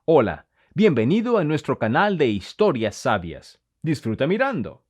Hola, bienvenido a nuestro canal de historias sabias. Disfruta mirando.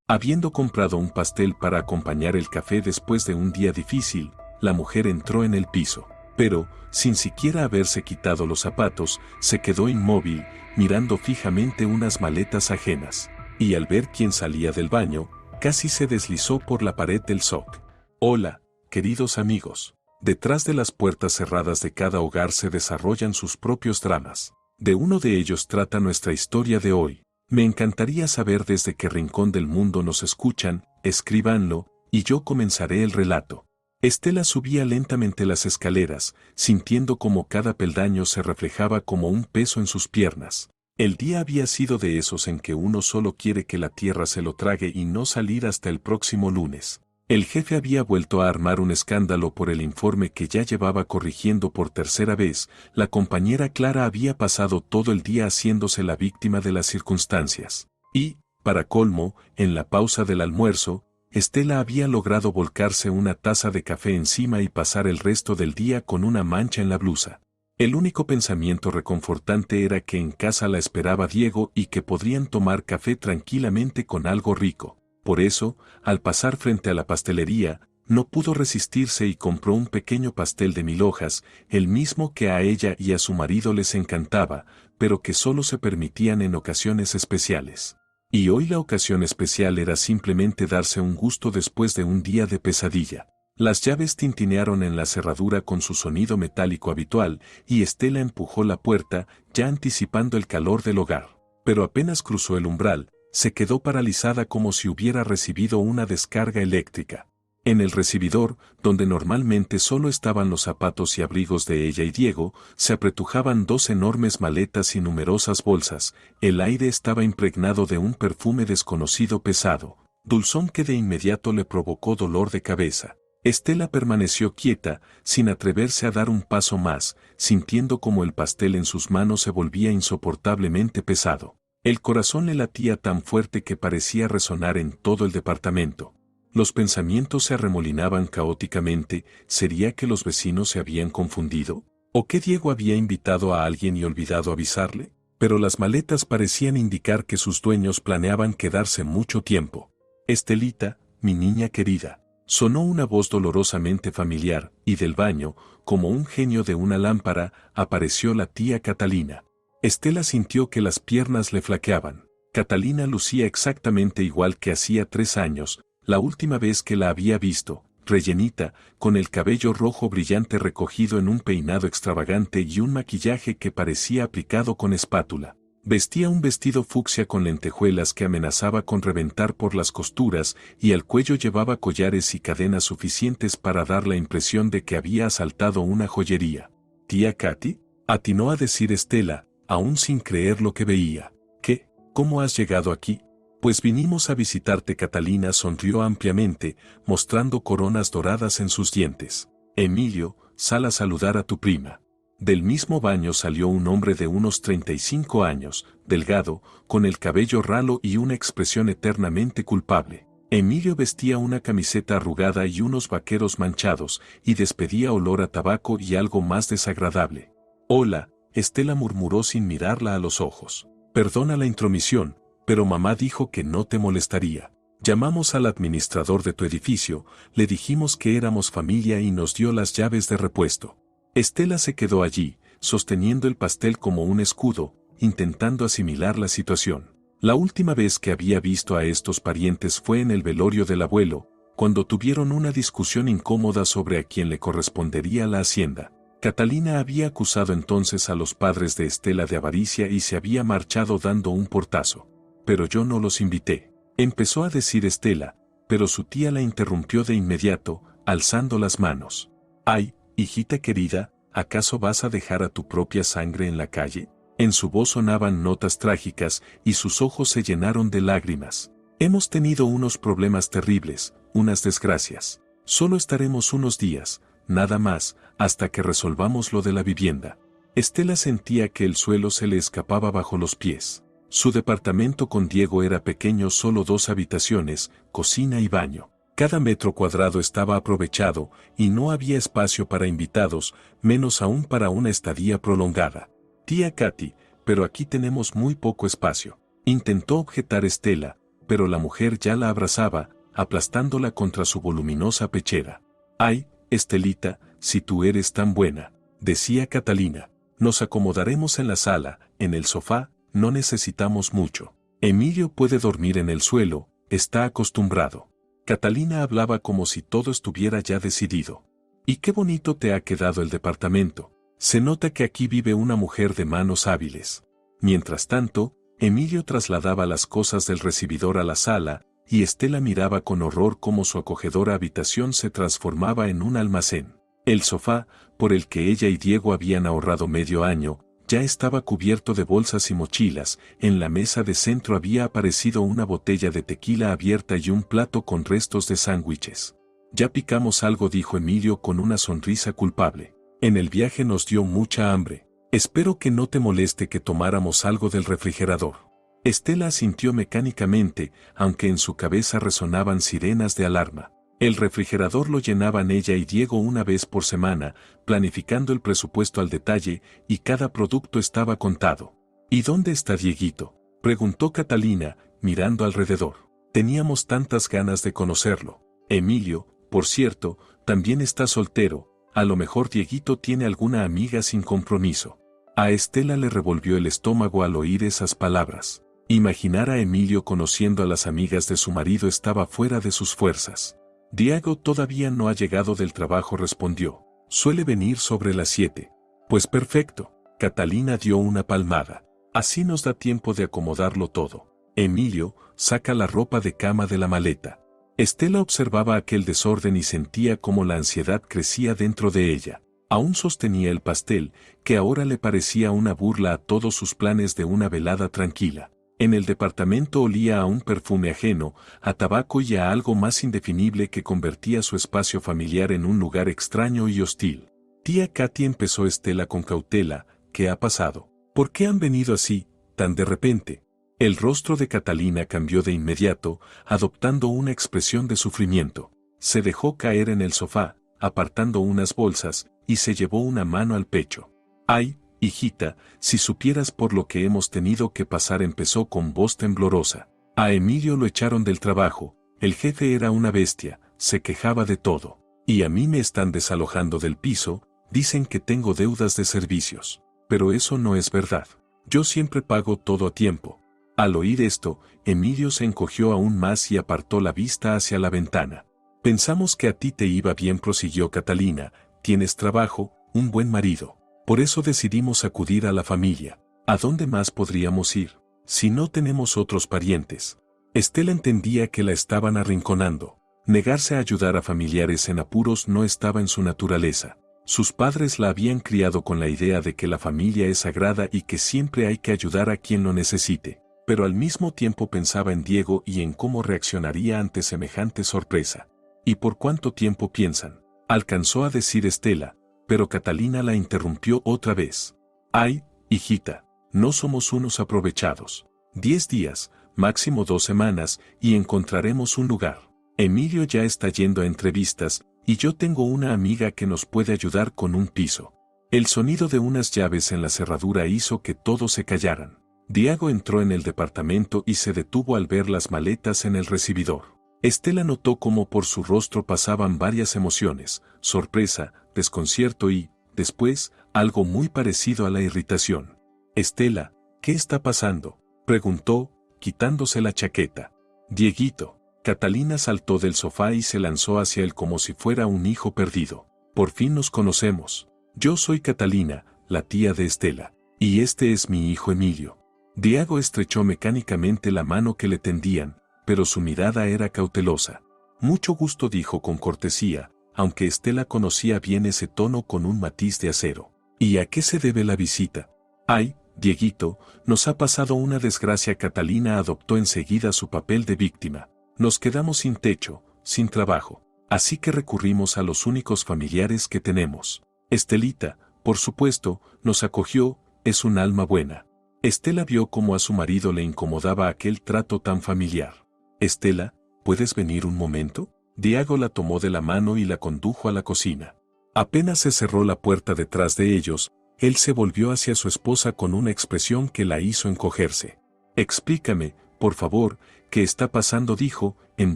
Habiendo comprado un pastel para acompañar el café después de un día difícil, la mujer entró en el piso. Pero, sin siquiera haberse quitado los zapatos, se quedó inmóvil, mirando fijamente unas maletas ajenas. Y al ver quién salía del baño, casi se deslizó por la pared del SOC. Hola, queridos amigos. Detrás de las puertas cerradas de cada hogar se desarrollan sus propios dramas. De uno de ellos trata nuestra historia de hoy. Me encantaría saber desde qué rincón del mundo nos escuchan, escríbanlo, y yo comenzaré el relato. Estela subía lentamente las escaleras, sintiendo como cada peldaño se reflejaba como un peso en sus piernas. El día había sido de esos en que uno solo quiere que la tierra se lo trague y no salir hasta el próximo lunes. El jefe había vuelto a armar un escándalo por el informe que ya llevaba corrigiendo por tercera vez. La compañera Clara había pasado todo el día haciéndose la víctima de las circunstancias. Y, para colmo, en la pausa del almuerzo, Estela había logrado volcarse una taza de café encima y pasar el resto del día con una mancha en la blusa. El único pensamiento reconfortante era que en casa la esperaba Diego y que podrían tomar café tranquilamente con algo rico. Por eso, al pasar frente a la pastelería, no pudo resistirse y compró un pequeño pastel de 1000 hojas, el mismo que a ella y a su marido les encantaba, pero que solo se permitían en ocasiones especiales. Y hoy la ocasión especial era simplemente darse un gusto después de un día de pesadilla. Las llaves tintinearon en la cerradura con su sonido metálico habitual, y Estela empujó la puerta, ya anticipando el calor del hogar. Pero apenas cruzó el umbral, se quedó paralizada como si hubiera recibido una descarga eléctrica. En el recibidor, donde normalmente solo estaban los zapatos y abrigos de ella y Diego, se apretujaban 2 enormes maletas y numerosas bolsas. El aire estaba impregnado de un perfume desconocido pesado, dulzón que de inmediato le provocó dolor de cabeza. Estela permaneció quieta, sin atreverse a dar un paso más, sintiendo como el pastel en sus manos se volvía insoportablemente pesado. El corazón le latía tan fuerte que parecía resonar en todo el departamento. Los pensamientos se arremolinaban caóticamente. ¿Sería que los vecinos se habían confundido? ¿O que Diego había invitado a alguien y olvidado avisarle? Pero las maletas parecían indicar que sus dueños planeaban quedarse mucho tiempo. Estelita, mi niña querida. Sonó una voz dolorosamente familiar, y del baño, como un genio de una lámpara, apareció la tía Catalina. Estela sintió que las piernas le flaqueaban. Catalina lucía exactamente igual que hacía 3 años, la última vez que la había visto, rellenita, con el cabello rojo brillante recogido en un peinado extravagante y un maquillaje que parecía aplicado con espátula. Vestía un vestido fucsia con lentejuelas que amenazaba con reventar por las costuras, y al cuello llevaba collares y cadenas suficientes para dar la impresión de que había asaltado una joyería. «¿Tía Katy?», atinó a decir Estela, aún sin creer lo que veía. «¿Qué? ¿Cómo has llegado aquí?». «Pues vinimos a visitarte». Catalina sonrió ampliamente, mostrando coronas doradas en sus dientes. «Emilio, sal a saludar a tu prima». Del mismo baño salió un hombre de unos 35 años, delgado, con el cabello ralo y una expresión eternamente culpable. Emilio vestía una camiseta arrugada y unos vaqueros manchados, y despedía olor a tabaco y algo más desagradable. «Hola», Estela murmuró sin mirarla a los ojos. «Perdona la intromisión, pero mamá dijo que no te molestaría. Llamamos al administrador de tu edificio, le dijimos que éramos familia y nos dio las llaves de repuesto». Estela se quedó allí, sosteniendo el pastel como un escudo, intentando asimilar la situación. La última vez que había visto a estos parientes fue en el velorio del abuelo, cuando tuvieron una discusión incómoda sobre a quién le correspondería la hacienda. Catalina había acusado entonces a los padres de Estela de avaricia y se había marchado dando un portazo. «Pero yo no los invité», empezó a decir Estela, pero su tía la interrumpió de inmediato, alzando las manos. «Ay, hijita querida, ¿acaso vas a dejar a tu propia sangre en la calle?». En su voz sonaban notas trágicas y sus ojos se llenaron de lágrimas. «Hemos tenido unos problemas terribles, unas desgracias. Solo estaremos unos días, nada más, hasta que resolvamos lo de la vivienda». Estela sentía que el suelo se le escapaba bajo los pies. Su departamento con Diego era pequeño, solo 2 habitaciones, cocina y baño. Cada metro cuadrado estaba aprovechado, y no había espacio para invitados, menos aún para una estadía prolongada. «Tía Katy, pero aquí tenemos muy poco espacio. Intentó objetar Estela, pero la mujer ya la abrazaba, aplastándola contra su voluminosa pechera. «Ay, Estelita, si tú eres tan buena», decía Catalina. «Nos acomodaremos en la sala, en el sofá, no necesitamos mucho. Emilio puede dormir en el suelo, está acostumbrado». Catalina hablaba como si todo estuviera ya decidido. «Y qué bonito te ha quedado el departamento. Se nota que aquí vive una mujer de manos hábiles». Mientras tanto, Emilio trasladaba las cosas del recibidor a la sala, y Estela miraba con horror cómo su acogedora habitación se transformaba en un almacén. El sofá, por el que ella y Diego habían ahorrado medio año, ya estaba cubierto de bolsas y mochilas. En la mesa de centro había aparecido una botella de tequila abierta y un plato con restos de sándwiches. «Ya picamos algo», dijo Emilio con una sonrisa culpable. «En el viaje nos dio mucha hambre. Espero que no te moleste que tomáramos algo del refrigerador». Estela asintió mecánicamente, aunque en su cabeza resonaban sirenas de alarma. El refrigerador lo llenaban ella y Diego una vez por semana, planificando el presupuesto al detalle, y cada producto estaba contado. «¿Y dónde está Dieguito?», preguntó Catalina, mirando alrededor. «Teníamos tantas ganas de conocerlo. Emilio, por cierto, también está soltero. A lo mejor Dieguito tiene alguna amiga sin compromiso». A Estela le revolvió el estómago al oír esas palabras. Imaginar a Emilio conociendo a las amigas de su marido estaba fuera de sus fuerzas. «Diego todavía no ha llegado del trabajo», respondió. «Suele venir sobre las 7. «Pues perfecto». Catalina dio una palmada. «Así nos da tiempo de acomodarlo todo. Emilio, saca la ropa de cama de la maleta». Estela observaba aquel desorden y sentía cómo la ansiedad crecía dentro de ella. Aún sostenía el pastel, que ahora le parecía una burla a todos sus planes de una velada tranquila. En el departamento olía a un perfume ajeno, a tabaco y a algo más indefinible que convertía su espacio familiar en un lugar extraño y hostil. «Tía Katy», empezó Estela con cautela, «¿qué ha pasado? ¿Por qué han venido así, tan de repente?». El rostro de Catalina cambió de inmediato, adoptando una expresión de sufrimiento. Se dejó caer en el sofá, apartando unas bolsas, y se llevó una mano al pecho. «Ay, hijita, si supieras por lo que hemos tenido que pasar», empezó con voz temblorosa. «A Emilio lo echaron del trabajo, el jefe era una bestia, se quejaba de todo. Y a mí me están desalojando del piso, dicen que tengo deudas de servicios. Pero eso no es verdad. Yo siempre pago todo a tiempo». Al oír esto, Emilio se encogió aún más y apartó la vista hacia la ventana. «Pensamos que a ti te iba bien», prosiguió Catalina. «Tienes trabajo, un buen marido. Por eso decidimos acudir a la familia. ¿A dónde más podríamos ir, si no tenemos otros parientes?». Estela entendía que la estaban arrinconando. Negarse a ayudar a familiares en apuros no estaba en su naturaleza. Sus padres la habían criado con la idea de que la familia es sagrada y que siempre hay que ayudar a quien lo necesite. Pero al mismo tiempo pensaba en Diego y en cómo reaccionaría ante semejante sorpresa. «¿Y por cuánto tiempo piensan?», alcanzó a decir Estela, pero Catalina la interrumpió otra vez. «Ay, hijita, no somos unos aprovechados. 10 días, máximo 2 semanas, y encontraremos un lugar. Emilio ya está yendo a entrevistas, y yo tengo una amiga que nos puede ayudar con un piso». El sonido de unas llaves en la cerradura hizo que todos se callaran. Diego entró en el departamento y se detuvo al ver las maletas en el recibidor. Estela notó cómo por su rostro pasaban varias emociones: sorpresa, desconcierto y, después, algo muy parecido a la irritación. «Estela, ¿qué está pasando?», preguntó, quitándose la chaqueta. «Dieguito». Catalina saltó del sofá y se lanzó hacia él como si fuera un hijo perdido. «Por fin nos conocemos. Yo soy Catalina, la tía de Estela, y este es mi hijo Emilio». Diego estrechó mecánicamente la mano que le tendían, pero su mirada era cautelosa. «Mucho gusto», dijo con cortesía, aunque Estela conocía bien ese tono con un matiz de acero. «¿Y a qué se debe la visita?». «Ay, Dieguito, nos ha pasado una desgracia». Catalina adoptó enseguida su papel de víctima. «Nos quedamos sin techo, sin trabajo. Así que recurrimos a los únicos familiares que tenemos. Estelita, por supuesto, nos acogió, es un alma buena». Estela vio cómo a su marido le incomodaba aquel trato tan familiar. «Estela, ¿puedes venir un momento?». Diego la tomó de la mano y la condujo a la cocina. Apenas se cerró la puerta detrás de ellos, Él se volvió hacia su esposa con una expresión que la hizo encogerse. Explícame, por favor, ¿qué está pasando?, dijo, en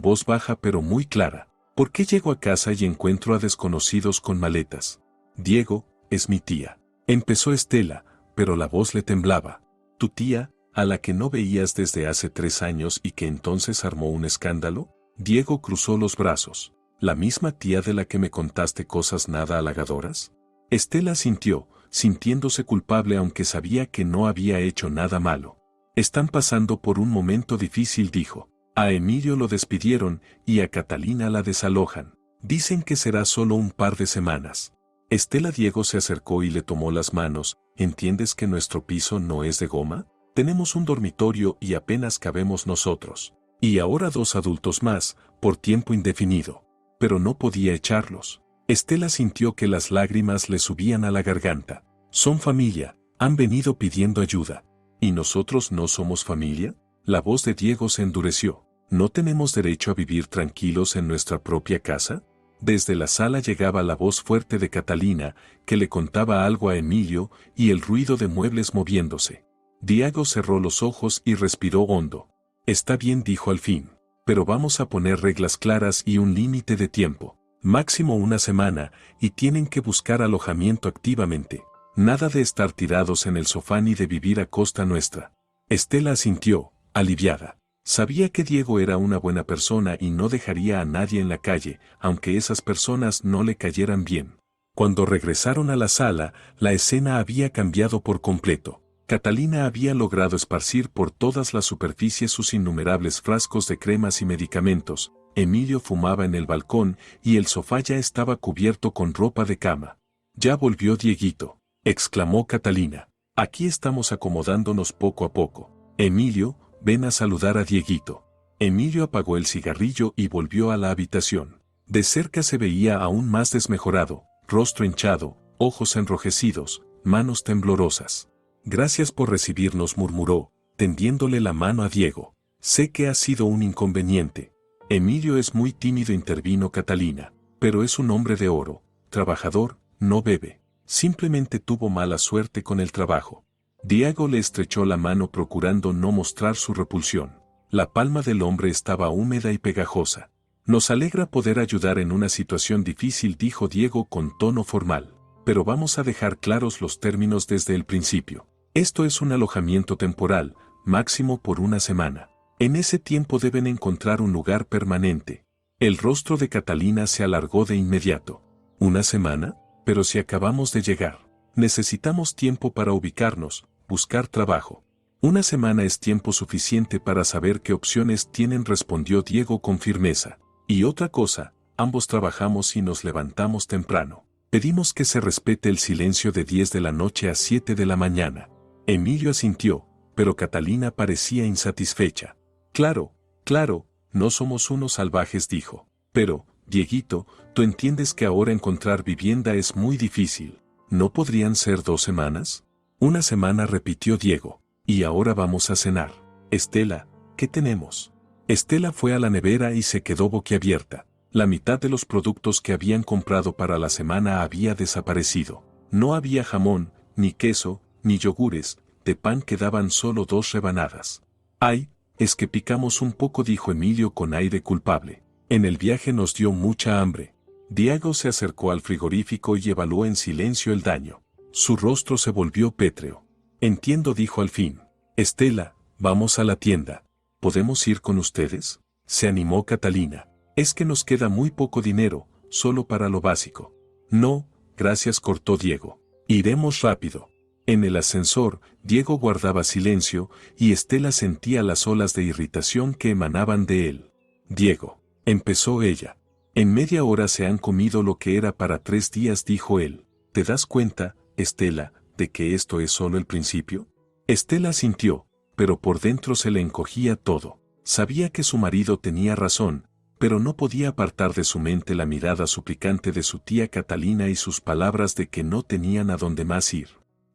voz baja pero muy clara. ¿Por qué llego a casa y encuentro a desconocidos con maletas? Diego, es mi tía. Empezó Estela, pero la voz le temblaba. ¿Tu tía, a la que no veías desde hace 3 años y que entonces armó un escándalo? Diego cruzó los brazos. ¿La misma tía de la que me contaste cosas nada halagadoras? Estela sintió, sintiéndose culpable aunque sabía que no había hecho nada malo. Están pasando por un momento difícil, dijo. A Emilio lo despidieron y a Catalina la desalojan. Dicen que será solo un par de semanas. Estela. Diego se acercó y le tomó las manos. ¿Entiendes que nuestro piso no es de goma? Tenemos un dormitorio y apenas cabemos nosotros. Y ahora 2 adultos más, por tiempo indefinido. Pero no podía echarlos. Estela sintió que las lágrimas le subían a la garganta. Son familia, han venido pidiendo ayuda. ¿Y nosotros no somos familia? La voz de Diego se endureció. ¿No tenemos derecho a vivir tranquilos en nuestra propia casa? Desde la sala llegaba la voz fuerte de Catalina, que le contaba algo a Emilio, y el ruido de muebles moviéndose. Diego cerró los ojos y respiró hondo. Está bien, dijo al fin. Pero vamos a poner reglas claras y un límite de tiempo. Máximo 1 semana, y tienen que buscar alojamiento activamente. Nada de estar tirados en el sofá ni de vivir a costa nuestra. Estela asintió, aliviada. Sabía que Diego era una buena persona y no dejaría a nadie en la calle, aunque esas personas no le cayeran bien. Cuando regresaron a la sala, la escena había cambiado por completo. Catalina había logrado esparcir por todas las superficies sus innumerables frascos de cremas y medicamentos. Emilio fumaba en el balcón y el sofá ya estaba cubierto con ropa de cama. «Ya volvió Dieguito», exclamó Catalina. «Aquí estamos acomodándonos poco a poco. Emilio, ven a saludar a Dieguito». Emilio apagó el cigarrillo y volvió a la habitación. De cerca se veía aún más desmejorado, rostro hinchado, ojos enrojecidos, manos temblorosas. «Gracias por recibirnos», murmuró, tendiéndole la mano a Diego. «Sé que ha sido un inconveniente». Emilio es muy tímido, intervino Catalina, pero es un hombre de oro, trabajador, no bebe. Simplemente tuvo mala suerte con el trabajo. Diego le estrechó la mano procurando no mostrar su repulsión. La palma del hombre estaba húmeda y pegajosa. «Nos alegra poder ayudar en una situación difícil», dijo Diego con tono formal. «Pero vamos a dejar claros los términos desde el principio. Esto es un alojamiento temporal, máximo por 1 semana. En ese tiempo deben encontrar un lugar permanente». El rostro de Catalina se alargó de inmediato. «¿1 semana? Pero si acabamos de llegar. Necesitamos tiempo para ubicarnos, buscar trabajo». «1 semana es tiempo suficiente para saber qué opciones tienen», respondió Diego con firmeza. «Y otra cosa, ambos trabajamos y nos levantamos temprano. Pedimos que se respete el silencio de 10 de la noche a 7 de la mañana». Emilio asintió, pero Catalina parecía insatisfecha. «Claro, claro, no somos unos salvajes», dijo. «Pero, Dieguito, tú entiendes que ahora encontrar vivienda es muy difícil. ¿No podrían ser 2 semanas?» «1 semana», repitió Diego. «Y ahora vamos a cenar. Estela, ¿qué tenemos?» Estela fue a la nevera y se quedó boquiabierta. La mitad de los productos que habían comprado para la semana había desaparecido. No había jamón, ni queso, ni yogures, de pan quedaban solo 2 rebanadas. «Ay, es que picamos un poco», dijo Emilio con aire culpable. «En el viaje nos dio mucha hambre». Diego se acercó al frigorífico y evaluó en silencio el daño. Su rostro se volvió pétreo. «Entiendo», dijo al fin. «Estela, vamos a la tienda. ¿Podemos ir con ustedes?», se animó Catalina. «Es que nos queda muy poco dinero, solo para lo básico». «No, gracias», cortó Diego. «Iremos rápido». En el ascensor, Diego guardaba silencio y Estela sentía las olas de irritación que emanaban de él. «Diego», empezó ella. «En media hora se han comido lo que era para 3 días», dijo él. «¿Te das cuenta, Estela, de que esto es solo el principio?» Estela sintió, pero por dentro se le encogía todo. Sabía que su marido tenía razón, pero no podía apartar de su mente la mirada suplicante de su tía Catalina y sus palabras de que no tenían a dónde más ir.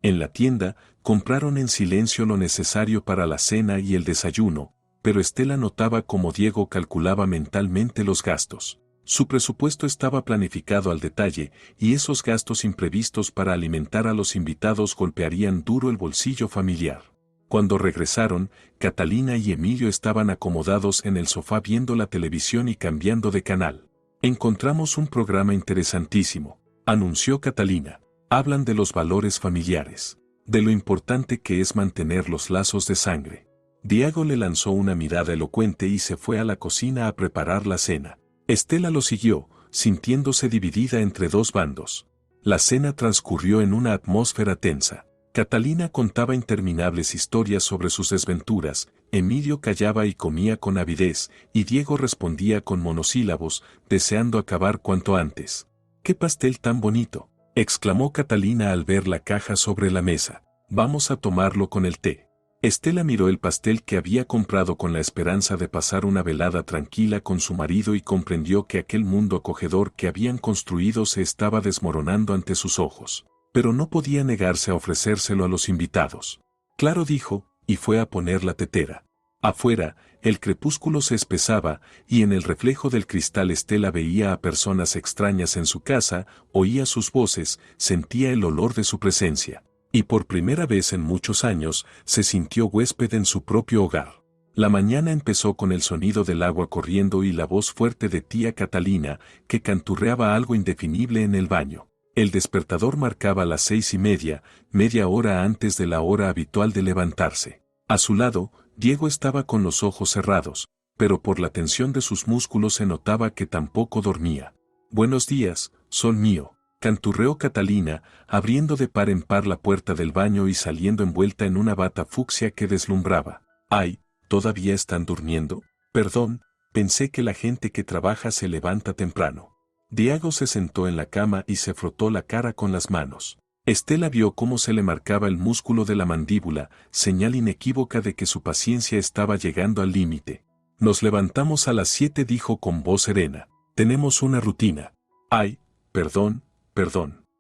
En la tienda, compraron en silencio lo necesario para la cena y el desayuno, pero Estela notaba cómo Diego calculaba mentalmente los gastos. Su presupuesto estaba planificado al detalle, y esos gastos imprevistos para alimentar a los invitados golpearían duro el bolsillo familiar. Cuando regresaron, Catalina y Emilio estaban acomodados en el sofá viendo la televisión y cambiando de canal. Encontramos un programa interesantísimo, anunció Catalina. Hablan de los valores familiares, de lo importante que es mantener los lazos de sangre. Diego le lanzó una mirada elocuente y se fue a la cocina a preparar la cena. Estela lo siguió, sintiéndose dividida entre dos bandos. La cena transcurrió en una atmósfera tensa. Catalina contaba interminables historias sobre sus desventuras, Emilio callaba y comía con avidez, y Diego respondía con monosílabos, deseando acabar cuanto antes. ¡Qué pastel tan bonito!, exclamó Catalina al ver la caja sobre la mesa. Vamos a tomarlo con el té. Estela miró el pastel que había comprado con la esperanza de pasar una velada tranquila con su marido y comprendió que aquel mundo acogedor que habían construido se estaba desmoronando ante sus ojos. Pero no podía negarse a ofrecérselo a los invitados. Claro, dijo, y fue a poner la tetera. Afuera, el crepúsculo se espesaba, y en el reflejo del cristal Estela veía a personas extrañas en su casa, oía sus voces, sentía el olor de su presencia. Y por primera vez en muchos años, se sintió huésped en su propio hogar. La mañana empezó con el sonido del agua corriendo y la voz fuerte de tía Catalina, que canturreaba algo indefinible en el baño. El despertador marcaba las 6:30, media hora antes de la hora habitual de levantarse. A su lado, Diego estaba con los ojos cerrados, pero por la tensión de sus músculos se notaba que tampoco dormía. Buenos días, sol mío, canturreó Catalina, abriendo de par en par la puerta del baño y saliendo envuelta en una bata fucsia que deslumbraba. Ay, ¿todavía están durmiendo? Perdón, pensé que la gente que trabaja se levanta temprano. Diego se sentó en la cama y se frotó la cara con las manos. Estela vio cómo se le marcaba el músculo de la mandíbula, señal inequívoca de que su paciencia estaba llegando al límite. Nos levantamos a las 7, dijo con voz serena. Tenemos una rutina. Ay, perdón.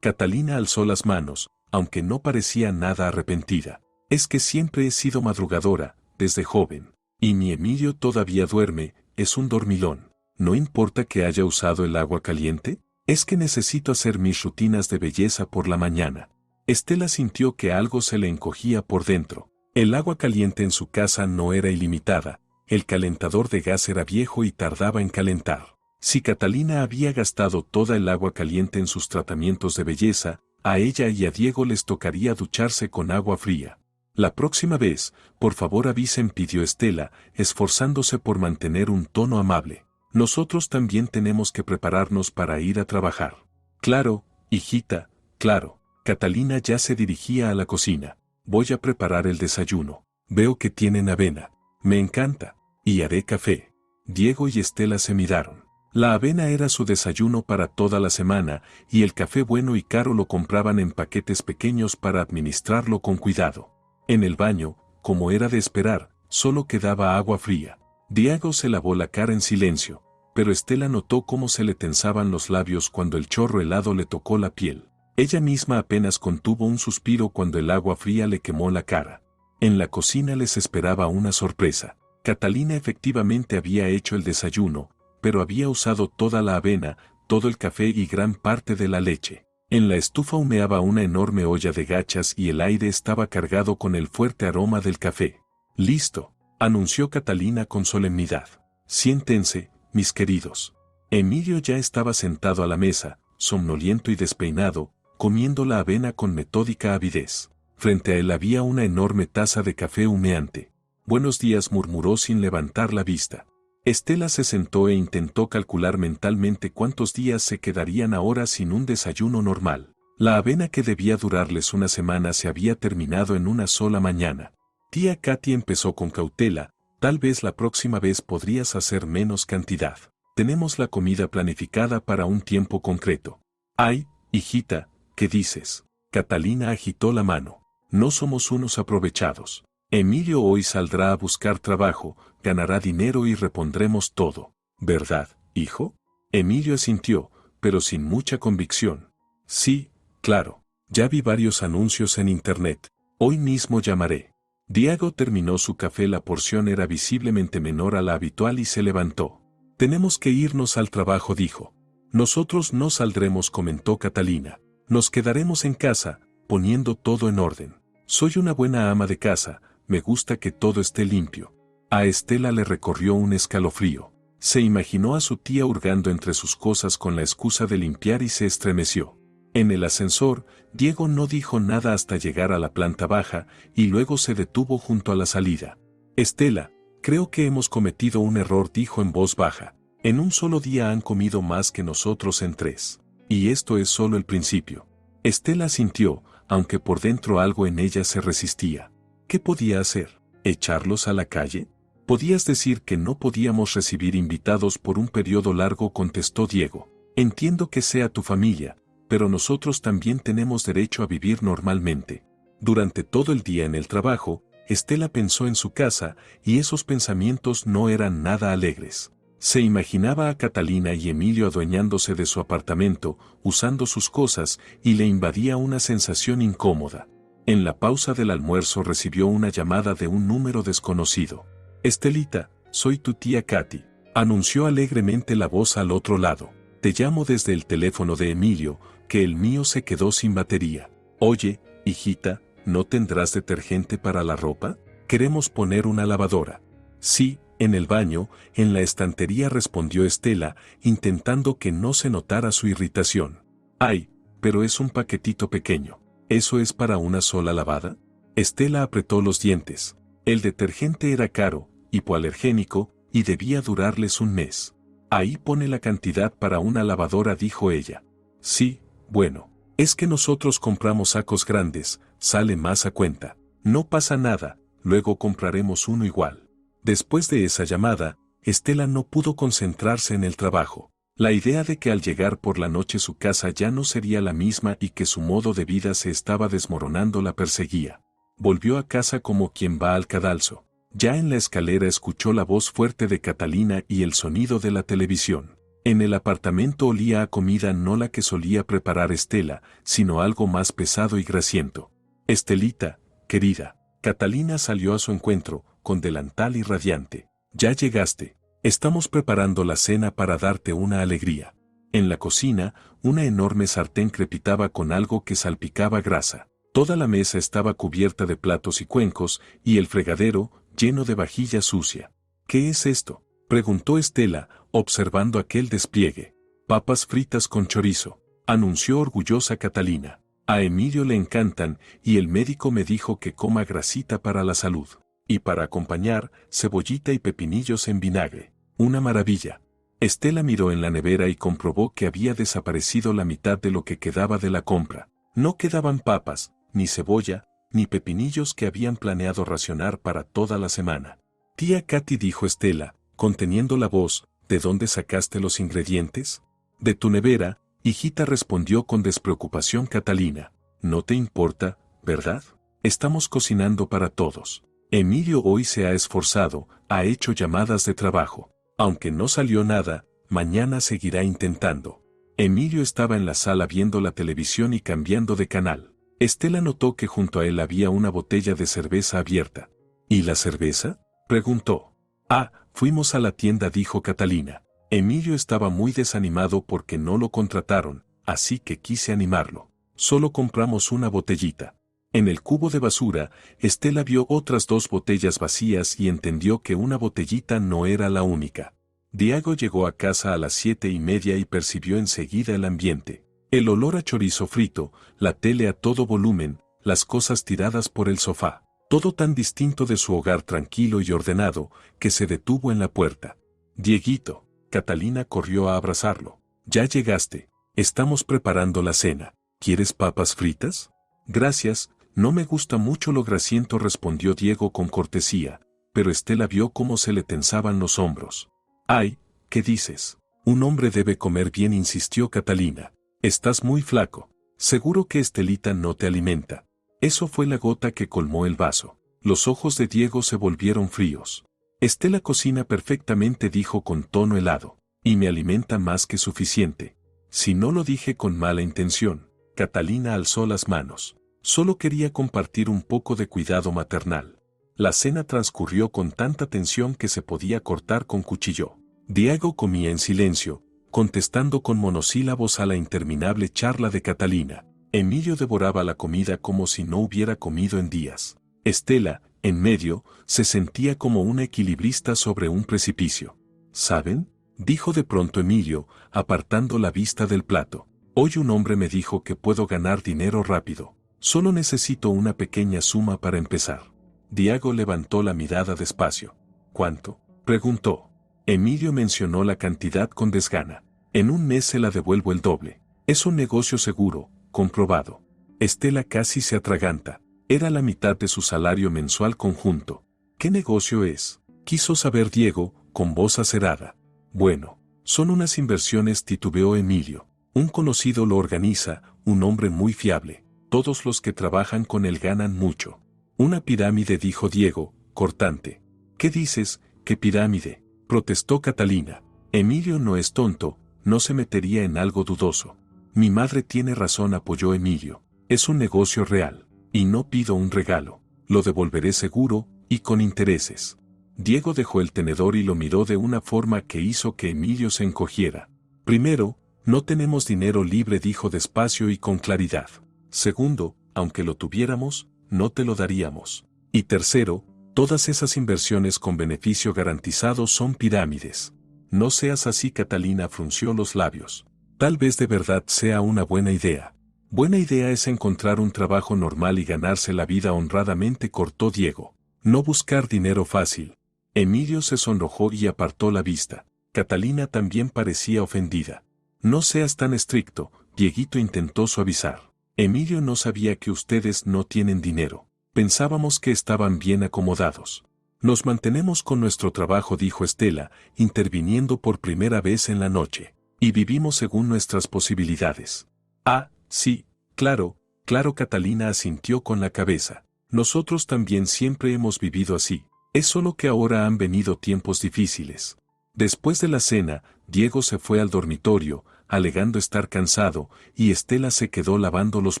Catalina alzó las manos, aunque no parecía nada arrepentida. Es que siempre he sido madrugadora, desde joven. Y mi Emilio todavía duerme, es un dormilón. ¿No importa que haya usado el agua caliente? Es que necesito hacer mis rutinas de belleza por la mañana. Estela sintió que algo se le encogía por dentro. El agua caliente en su casa no era ilimitada, el calentador de gas era viejo y tardaba en calentar. Si Catalina había gastado toda el agua caliente en sus tratamientos de belleza, a ella y a Diego les tocaría ducharse con agua fría. La próxima vez, por favor avisen, pidió Estela, esforzándose por mantener un tono amable. Nosotros también tenemos que prepararnos para ir a trabajar. Claro, hijita, claro. Catalina ya se dirigía a la cocina. Voy a preparar el desayuno. Veo que tienen avena. Me encanta. Y haré café. Diego y Estela se miraron. La avena era su desayuno para toda la semana, y el café bueno y caro lo compraban en paquetes pequeños para administrarlo con cuidado. En el baño, como era de esperar, solo quedaba agua fría. Diego se lavó la cara en silencio, pero Estela notó cómo se le tensaban los labios cuando el chorro helado le tocó la piel. Ella misma apenas contuvo un suspiro cuando el agua fría le quemó la cara. En la cocina les esperaba una sorpresa. Catalina efectivamente había hecho el desayuno, pero había usado toda la avena, todo el café y gran parte de la leche. En la estufa humeaba una enorme olla de gachas y el aire estaba cargado con el fuerte aroma del café. «Listo», anunció Catalina con solemnidad. «Siéntense, mis queridos». Emilio ya estaba sentado a la mesa, somnoliento y despeinado, comiendo la avena con metódica avidez. Frente a él había una enorme taza de café humeante. «Buenos días», murmuró sin levantar la vista. Estela se sentó e intentó calcular mentalmente cuántos días se quedarían ahora sin un desayuno normal. La avena que debía durarles una semana se había terminado en una sola mañana. Tía Katy empezó con cautela, tal vez la próxima vez podrías hacer menos cantidad. Tenemos la comida planificada para un tiempo concreto. Ay, hijita, ¿qué dices? Catalina agitó la mano. No somos unos aprovechados. Emilio hoy saldrá a buscar trabajo, ganará dinero y repondremos todo. ¿Verdad, hijo? Emilio asintió, pero sin mucha convicción. Sí, claro. Ya vi varios anuncios en internet. Hoy mismo llamaré. Diego terminó su café, la porción era visiblemente menor a la habitual y se levantó. Tenemos que irnos al trabajo, dijo. Nosotros no saldremos, comentó Catalina. Nos quedaremos en casa, poniendo todo en orden. Soy una buena ama de casa, me gusta que todo esté limpio. A Estela le recorrió un escalofrío. Se imaginó a su tía hurgando entre sus cosas con la excusa de limpiar y se estremeció. En el ascensor, Diego no dijo nada hasta llegar a la planta baja y luego se detuvo junto a la salida. Estela, creo que hemos cometido un error, dijo en voz baja. En un solo día han comido más que nosotros en 3. Y esto es solo el principio. Estela sintió, aunque por dentro algo en ella se resistía. ¿Qué podía hacer? ¿Echarlos a la calle? Podías decir que no podíamos recibir invitados por un periodo largo, contestó Diego. Entiendo que sea tu familia, pero nosotros también tenemos derecho a vivir normalmente. Durante todo el día en el trabajo, Estela pensó en su casa, y esos pensamientos no eran nada alegres. Se imaginaba a Catalina y Emilio adueñándose de su apartamento, usando sus cosas, y le invadía una sensación incómoda. En la pausa del almuerzo recibió una llamada de un número desconocido. Estelita, soy tu tía Katy, anunció alegremente la voz al otro lado. Te llamo desde el teléfono de Emilio, que el mío se quedó sin batería. Oye, hijita, ¿no tendrás detergente para la ropa? Queremos poner una lavadora. Sí, en el baño, en la estantería, respondió Estela, intentando que no se notara su irritación. Ay, pero es un paquetito pequeño. ¿Eso es para una sola lavada? Estela apretó los dientes. El detergente era caro, hipoalergénico, y debía durarles un mes. Ahí pone la cantidad para una lavadora, dijo ella. Sí, bueno, es que nosotros compramos sacos grandes, sale más a cuenta. No pasa nada, luego compraremos uno igual. Después de esa llamada, Estela no pudo concentrarse en el trabajo. La idea de que al llegar por la noche su casa ya no sería la misma y que su modo de vida se estaba desmoronando la perseguía. Volvió a casa como quien va al cadalso. Ya en la escalera escuchó la voz fuerte de Catalina y el sonido de la televisión. En el apartamento olía a comida, no la que solía preparar Estela, sino algo más pesado y grasiento. Estelita, querida. Catalina salió a su encuentro, con delantal y radiante. Ya llegaste. Estamos preparando la cena para darte una alegría. En la cocina, una enorme sartén crepitaba con algo que salpicaba grasa. Toda la mesa estaba cubierta de platos y cuencos, y el fregadero, lleno de vajilla sucia. ¿Qué es esto?, preguntó Estela, observando aquel despliegue. Papas fritas con chorizo, anunció orgullosa Catalina. A Emilio le encantan, y el médico me dijo que coma grasita para la salud. Y para acompañar, cebollita y pepinillos en vinagre. Una maravilla. Estela miró en la nevera y comprobó que había desaparecido la mitad de lo que quedaba de la compra. No quedaban papas, ni cebolla, ni pepinillos que habían planeado racionar para toda la semana. Tía Katy, dijo Estela, conteniendo la voz, ¿de dónde sacaste los ingredientes? De tu nevera, hijita, respondió con despreocupación Catalina. No te importa, ¿verdad? Estamos cocinando para todos. Emilio hoy se ha esforzado, ha hecho llamadas de trabajo. Aunque no salió nada, mañana seguirá intentando. Emilio estaba en la sala viendo la televisión y cambiando de canal. Estela notó que junto a él había una botella de cerveza abierta. ¿Y la cerveza?, preguntó. Ah, fuimos a la tienda, dijo Catalina. Emilio estaba muy desanimado porque no lo contrataron, así que quise animarlo. Solo compramos una botellita. En el cubo de basura, Estela vio otras 2 botellas vacías y entendió que una botellita no era la única. Diego llegó a casa a las 7:30 y percibió enseguida el ambiente. El olor a chorizo frito, la tele a todo volumen, las cosas tiradas por el sofá. Todo tan distinto de su hogar tranquilo y ordenado, que se detuvo en la puerta. Dieguito. Catalina corrió a abrazarlo. Ya llegaste. Estamos preparando la cena. ¿Quieres papas fritas? Gracias, no me gusta mucho lo grasiento, respondió Diego con cortesía, pero Estela vio cómo se le tensaban los hombros. Ay, ¿qué dices? Un hombre debe comer bien, insistió Catalina. Estás muy flaco. Seguro que Estelita no te alimenta. Eso fue la gota que colmó el vaso. Los ojos de Diego se volvieron fríos. Estela cocina perfectamente, dijo con tono helado, y me alimenta más que suficiente. Si no lo dije con mala intención. Catalina alzó las manos. Solo quería compartir un poco de cuidado maternal. La cena transcurrió con tanta tensión que se podía cortar con cuchillo. Diego comía en silencio, contestando con monosílabos a la interminable charla de Catalina. Emilio devoraba la comida como si no hubiera comido en días. Estela, en medio, se sentía como una equilibrista sobre un precipicio. ¿Saben?, dijo de pronto Emilio, apartando la vista del plato. Hoy un hombre me dijo que puedo ganar dinero rápido. Solo necesito una pequeña suma para empezar. Diego levantó la mirada despacio. ¿Cuánto?, preguntó. Emilio mencionó la cantidad con desgana. En un mes se la devuelvo el doble. Es un negocio seguro, comprobado. Estela casi se atraganta. Era la mitad de su salario mensual conjunto. ¿Qué negocio es?, quiso saber Diego, con voz acerada. Bueno, son unas inversiones, titubeó Emilio. Un conocido lo organiza, un hombre muy fiable. Todos los que trabajan con él ganan mucho. Una pirámide, dijo Diego, cortante. ¿Qué dices? ¿Qué pirámide?, protestó Catalina. Emilio no es tonto, no se metería en algo dudoso. Mi madre tiene razón, apoyó Emilio. Es un negocio real. Y no pido un regalo. Lo devolveré seguro, y con intereses. Diego dejó el tenedor y lo miró de una forma que hizo que Emilio se encogiera. Primero, no tenemos dinero libre, dijo despacio y con claridad. Segundo, aunque lo tuviéramos, no te lo daríamos. Y tercero, todas esas inversiones con beneficio garantizado son pirámides. No seas así, Catalina frunció los labios. Tal vez de verdad sea una buena idea. Buena idea es encontrar un trabajo normal y ganarse la vida honradamente, cortó Diego. No buscar dinero fácil. Emilio se sonrojó y apartó la vista. Catalina también parecía ofendida. No seas tan estricto, Dieguito intentó suavizar. Emilio no sabía que ustedes no tienen dinero. Pensábamos que estaban bien acomodados. Nos mantenemos con nuestro trabajo, dijo Estela, interviniendo por primera vez en la noche. Y vivimos según nuestras posibilidades. Ah, sí, claro, claro, Catalina asintió con la cabeza. Nosotros también siempre hemos vivido así. Es solo que ahora han venido tiempos difíciles. Después de la cena, Diego se fue al dormitorio, alegando estar cansado, y Estela se quedó lavando los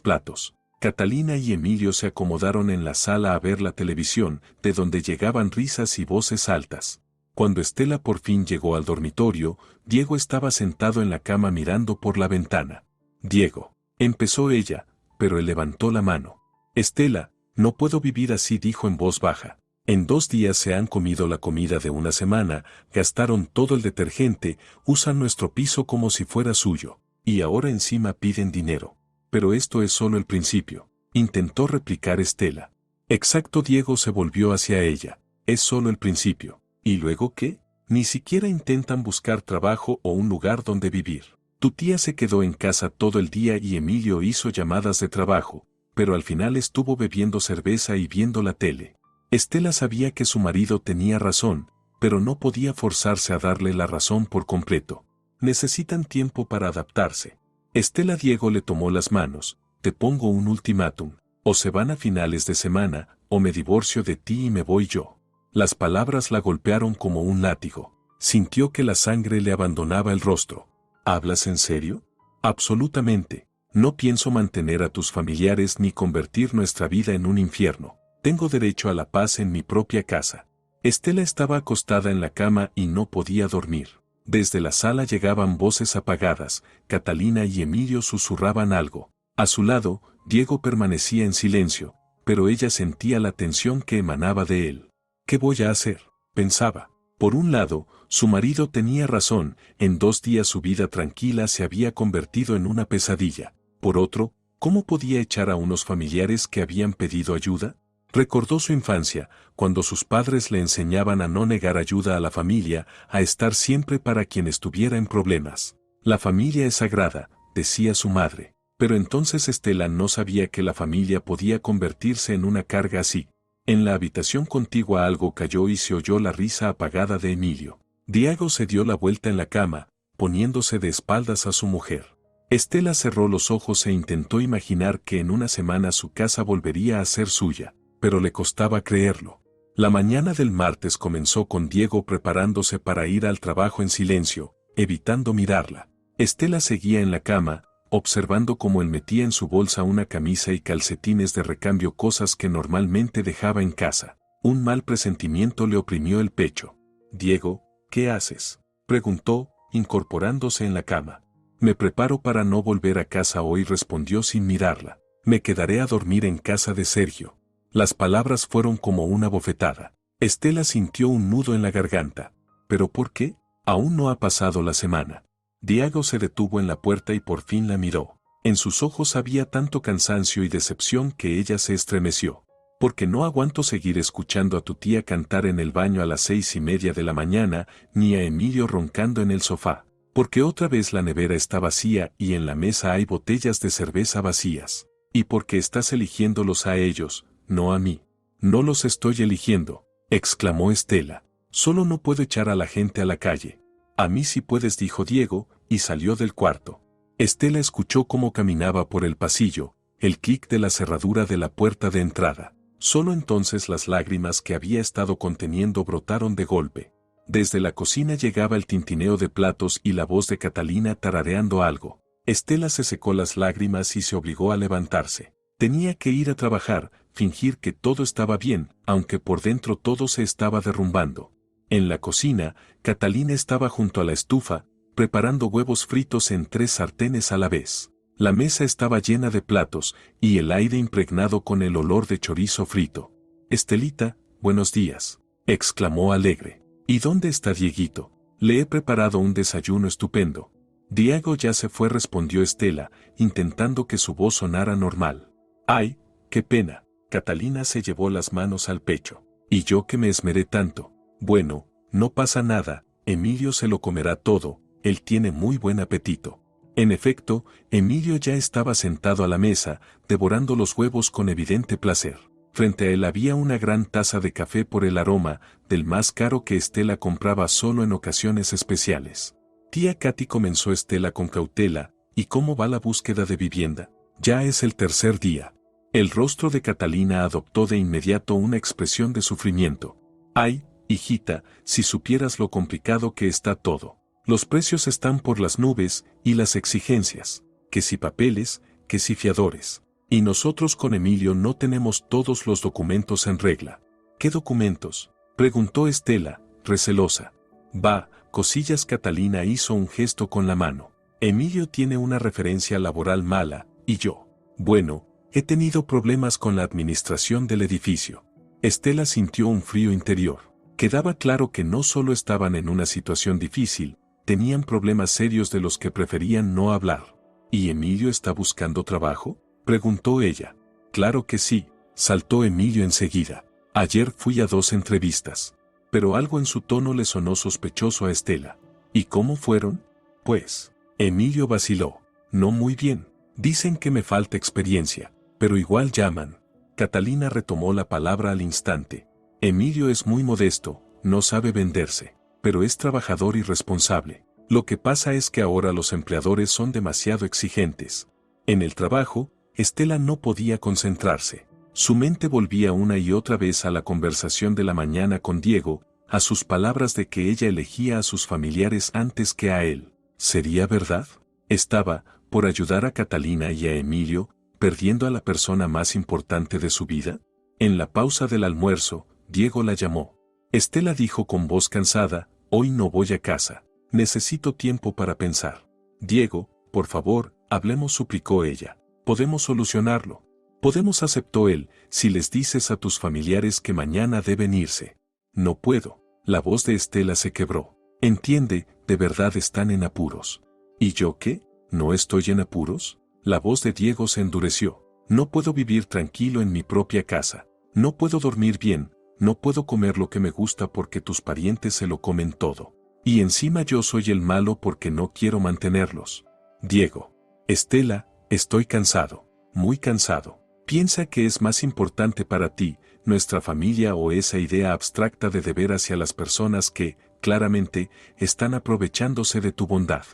platos. Catalina y Emilio se acomodaron en la sala a ver la televisión, de donde llegaban risas y voces altas. Cuando Estela por fin llegó al dormitorio, Diego estaba sentado en la cama mirando por la ventana. Diego, empezó ella, pero él levantó la mano. Estela, no puedo vivir así, dijo en voz baja. En 2 días se han comido la comida de una semana, gastaron todo el detergente, usan nuestro piso como si fuera suyo, y ahora encima piden dinero. Pero esto es solo el principio, intentó replicar Estela. Exacto, Diego se volvió hacia ella. Es solo el principio. ¿Y luego qué? Ni siquiera intentan buscar trabajo o un lugar donde vivir. Tu tía se quedó en casa todo el día y Emilio hizo llamadas de trabajo, pero al final estuvo bebiendo cerveza y viendo la tele. Estela sabía que su marido tenía razón, pero no podía forzarse a darle la razón por completo. Necesitan tiempo para adaptarse. Estela, Diego le tomó las manos. Te pongo un ultimátum. O se van a finales de semana, o me divorcio de ti y me voy yo. Las palabras la golpearon como un látigo. Sintió que la sangre le abandonaba el rostro. ¿Hablas en serio? Absolutamente. No pienso mantener a tus familiares ni convertir nuestra vida en un infierno. Tengo derecho a la paz en mi propia casa. Estela estaba acostada en la cama y no podía dormir. Desde la sala llegaban voces apagadas, Catalina y Emilio susurraban algo. A su lado, Diego permanecía en silencio, pero ella sentía la tensión que emanaba de él. ¿Qué voy a hacer?, pensaba. Por un lado, su marido tenía razón, en 2 días su vida tranquila se había convertido en una pesadilla. Por otro, ¿cómo podía echar a unos familiares que habían pedido ayuda? Recordó su infancia, cuando sus padres le enseñaban a no negar ayuda a la familia, a estar siempre para quien estuviera en problemas. La familia es sagrada, decía su madre. Pero entonces Estela no sabía que la familia podía convertirse en una carga así. En la habitación contigua algo cayó y se oyó la risa apagada de Emilio. Diego se dio la vuelta en la cama, poniéndose de espaldas a su mujer. Estela cerró los ojos e intentó imaginar que en una semana su casa volvería a ser suya, pero le costaba creerlo. La mañana del martes comenzó con Diego preparándose para ir al trabajo en silencio, evitando mirarla. Estela seguía en la cama, observando cómo él metía en su bolsa una camisa y calcetines de recambio, cosas que normalmente dejaba en casa. Un mal presentimiento le oprimió el pecho. Diego, ¿qué haces? Preguntó, incorporándose en la cama. Me preparo para no volver a casa hoy, respondió sin mirarla. Me quedaré a dormir en casa de Sergio. Las palabras fueron como una bofetada. Estela sintió un nudo en la garganta. ¿Pero por qué? Aún no ha pasado la semana. Diego se detuvo en la puerta y por fin la miró. En sus ojos había tanto cansancio y decepción que ella se estremeció. Porque no aguanto seguir escuchando a tu tía cantar en el baño a las 6:30 de la mañana, ni a Emilio roncando en el sofá. Porque otra vez la nevera está vacía y en la mesa hay botellas de cerveza vacías. Y porque estás eligiéndolos a ellos, no a mí. No los estoy eligiendo, exclamó Estela. Solo no puedo echar a la gente a la calle. A mí sí puedes, dijo Diego, y salió del cuarto. Estela escuchó cómo caminaba por el pasillo, el clic de la cerradura de la puerta de entrada. Solo entonces las lágrimas que había estado conteniendo brotaron de golpe. Desde la cocina llegaba el tintineo de platos y la voz de Catalina tarareando algo. Estela se secó las lágrimas y se obligó a levantarse. Tenía que ir a trabajar, fingir que todo estaba bien, aunque por dentro todo se estaba derrumbando. En la cocina, Catalina estaba junto a la estufa, preparando huevos fritos en 3 sartenes a la vez. La mesa estaba llena de platos, y el aire impregnado con el olor de chorizo frito. «Estelita, buenos días», exclamó alegre. «¿Y dónde está Dieguito? Le he preparado un desayuno estupendo». «Diego ya se fue», respondió Estela, intentando que su voz sonara normal. «Ay, qué pena». Catalina se llevó las manos al pecho. «¿Y yo que me esmeré tanto?» «Bueno, no pasa nada, Emilio se lo comerá todo, él tiene muy buen apetito». En efecto, Emilio ya estaba sentado a la mesa, devorando los huevos con evidente placer. Frente a él había una gran taza de café por el aroma, del más caro que Estela compraba solo en ocasiones especiales. «Tía Katy», comenzó Estela con cautela, «¿y cómo va la búsqueda de vivienda? Ya es el 3er día». El rostro de Catalina adoptó de inmediato una expresión de sufrimiento. «Ay, hijita, si supieras lo complicado que está todo. Los precios están por las nubes, y las exigencias, que si papeles, que si fiadores. Y nosotros con Emilio no tenemos todos los documentos en regla». «¿Qué documentos?», preguntó Estela, recelosa. «Bah, cosillas». Catalina hizo un gesto con la mano. «Emilio tiene una referencia laboral mala, y yo, bueno, he tenido problemas con la administración del edificio». Estela sintió un frío interior. Quedaba claro que no solo estaban en una situación difícil, tenían problemas serios de los que preferían no hablar. «¿Y Emilio está buscando trabajo?», preguntó ella. «Claro que sí», saltó Emilio enseguida. «Ayer fui a 2 entrevistas». Pero algo en su tono le sonó sospechoso a Estela. «¿Y cómo fueron?». «Pues», Emilio vaciló. «No muy bien. Dicen que me falta experiencia, pero igual llaman». Catalina retomó la palabra al instante. «Emilio es muy modesto, no sabe venderse, pero es trabajador y responsable. Lo que pasa es que ahora los empleadores son demasiado exigentes». En el trabajo, Estela no podía concentrarse. Su mente volvía una y otra vez a la conversación de la mañana con Diego, a sus palabras de que ella elegía a sus familiares antes que a él. ¿Sería verdad? Estaba, por ayudar a Catalina y a Emilio, perdiendo a la persona más importante de su vida. En la pausa del almuerzo, Diego la llamó. Estela dijo con voz cansada: «Hoy no voy a casa. Necesito tiempo para pensar». «Diego, por favor, hablemos», suplicó ella. «Podemos solucionarlo». «Podemos», aceptó él, «si les dices a tus familiares que mañana deben irse». «No puedo». La voz de Estela se quebró. «Entiende, de verdad están en apuros». «¿Y yo qué? ¿No estoy en apuros?». La voz de Diego se endureció. «No puedo vivir tranquilo en mi propia casa. No puedo dormir bien, no puedo comer lo que me gusta porque tus parientes se lo comen todo. Y encima yo soy el malo porque no quiero mantenerlos». «Diego». «Estela, estoy cansado, muy cansado. Piensa que es más importante para ti, nuestra familia o esa idea abstracta de deber hacia las personas que, claramente, están aprovechándose de tu bondad».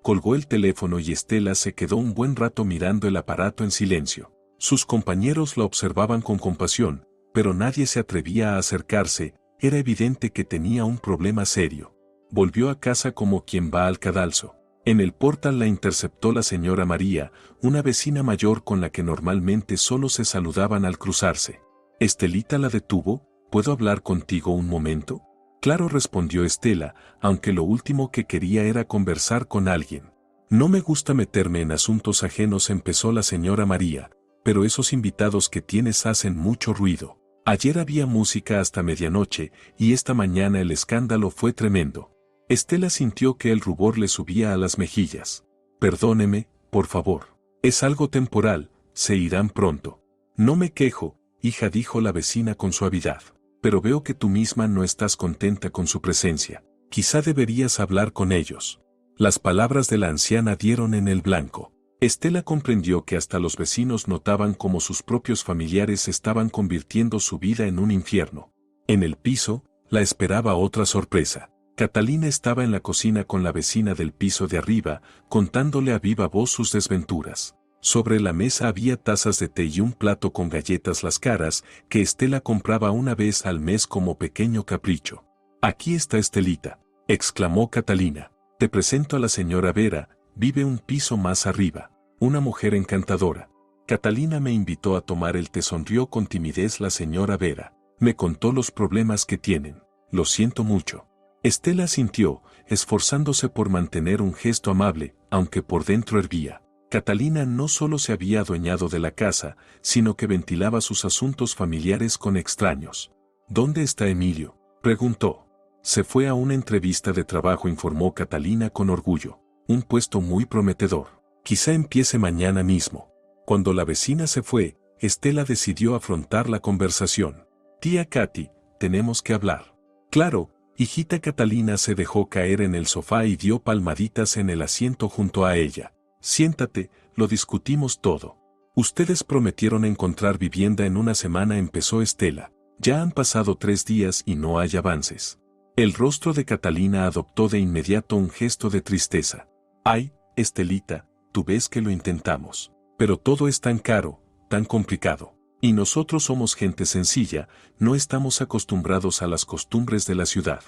Colgó el teléfono y Estela se quedó un buen rato mirando el aparato en silencio. Sus compañeros la observaban con compasión, pero nadie se atrevía a acercarse, era evidente que tenía un problema serio. Volvió a casa como quien va al cadalso. En el portal la interceptó la señora María, una vecina mayor con la que normalmente solo se saludaban al cruzarse. Estelita la detuvo: «¿Puedo hablar contigo un momento?». Claro, respondió Estela, aunque lo último que quería era conversar con alguien. No me gusta meterme en asuntos ajenos, empezó la señora María, pero esos invitados que tienes hacen mucho ruido. Ayer había música hasta medianoche y esta mañana el escándalo fue tremendo. Estela sintió que el rubor le subía a las mejillas. Perdóneme, por favor. Es algo temporal, se irán pronto. No me quejo, hija, dijo la vecina con suavidad. Pero veo que tú misma no estás contenta con su presencia. Quizá deberías hablar con ellos. Las palabras de la anciana dieron en el blanco. Estela comprendió que hasta los vecinos notaban cómo sus propios familiares estaban convirtiendo su vida en un infierno. En el piso, la esperaba otra sorpresa. Catalina estaba en la cocina con la vecina del piso de arriba, contándole a viva voz sus desventuras. Sobre la mesa había tazas de té y un plato con galletas Las Caras, que Estela compraba una vez al mes como pequeño capricho. «Aquí está Estelita», exclamó Catalina. «Te presento a la señora Vera, vive un piso más arriba. Una mujer encantadora. Catalina me invitó a tomar el té», sonrió con timidez la señora Vera. «Me contó los problemas que tienen. Lo siento mucho». Estela sintió, esforzándose por mantener un gesto amable, aunque por dentro hervía. Catalina no solo se había adueñado de la casa, sino que ventilaba sus asuntos familiares con extraños. «¿Dónde está Emilio?», preguntó. «Se fue a una entrevista de trabajo», informó Catalina con orgullo. «Un puesto muy prometedor. Quizá empiece mañana mismo». Cuando la vecina se fue, Estela decidió afrontar la conversación. «Tía Katy, tenemos que hablar». «Claro». Hijita. Catalina se dejó caer en el sofá y dio palmaditas en el asiento junto a ella. «Siéntate, lo discutimos todo». «Ustedes prometieron encontrar vivienda en una semana», empezó Estela. «Ya han pasado 3 días y no hay avances». El rostro de Catalina adoptó de inmediato un gesto de tristeza. «Ay, Estelita, tú ves que lo intentamos. Pero todo es tan caro, tan complicado. Y nosotros somos gente sencilla, no estamos acostumbrados a las costumbres de la ciudad.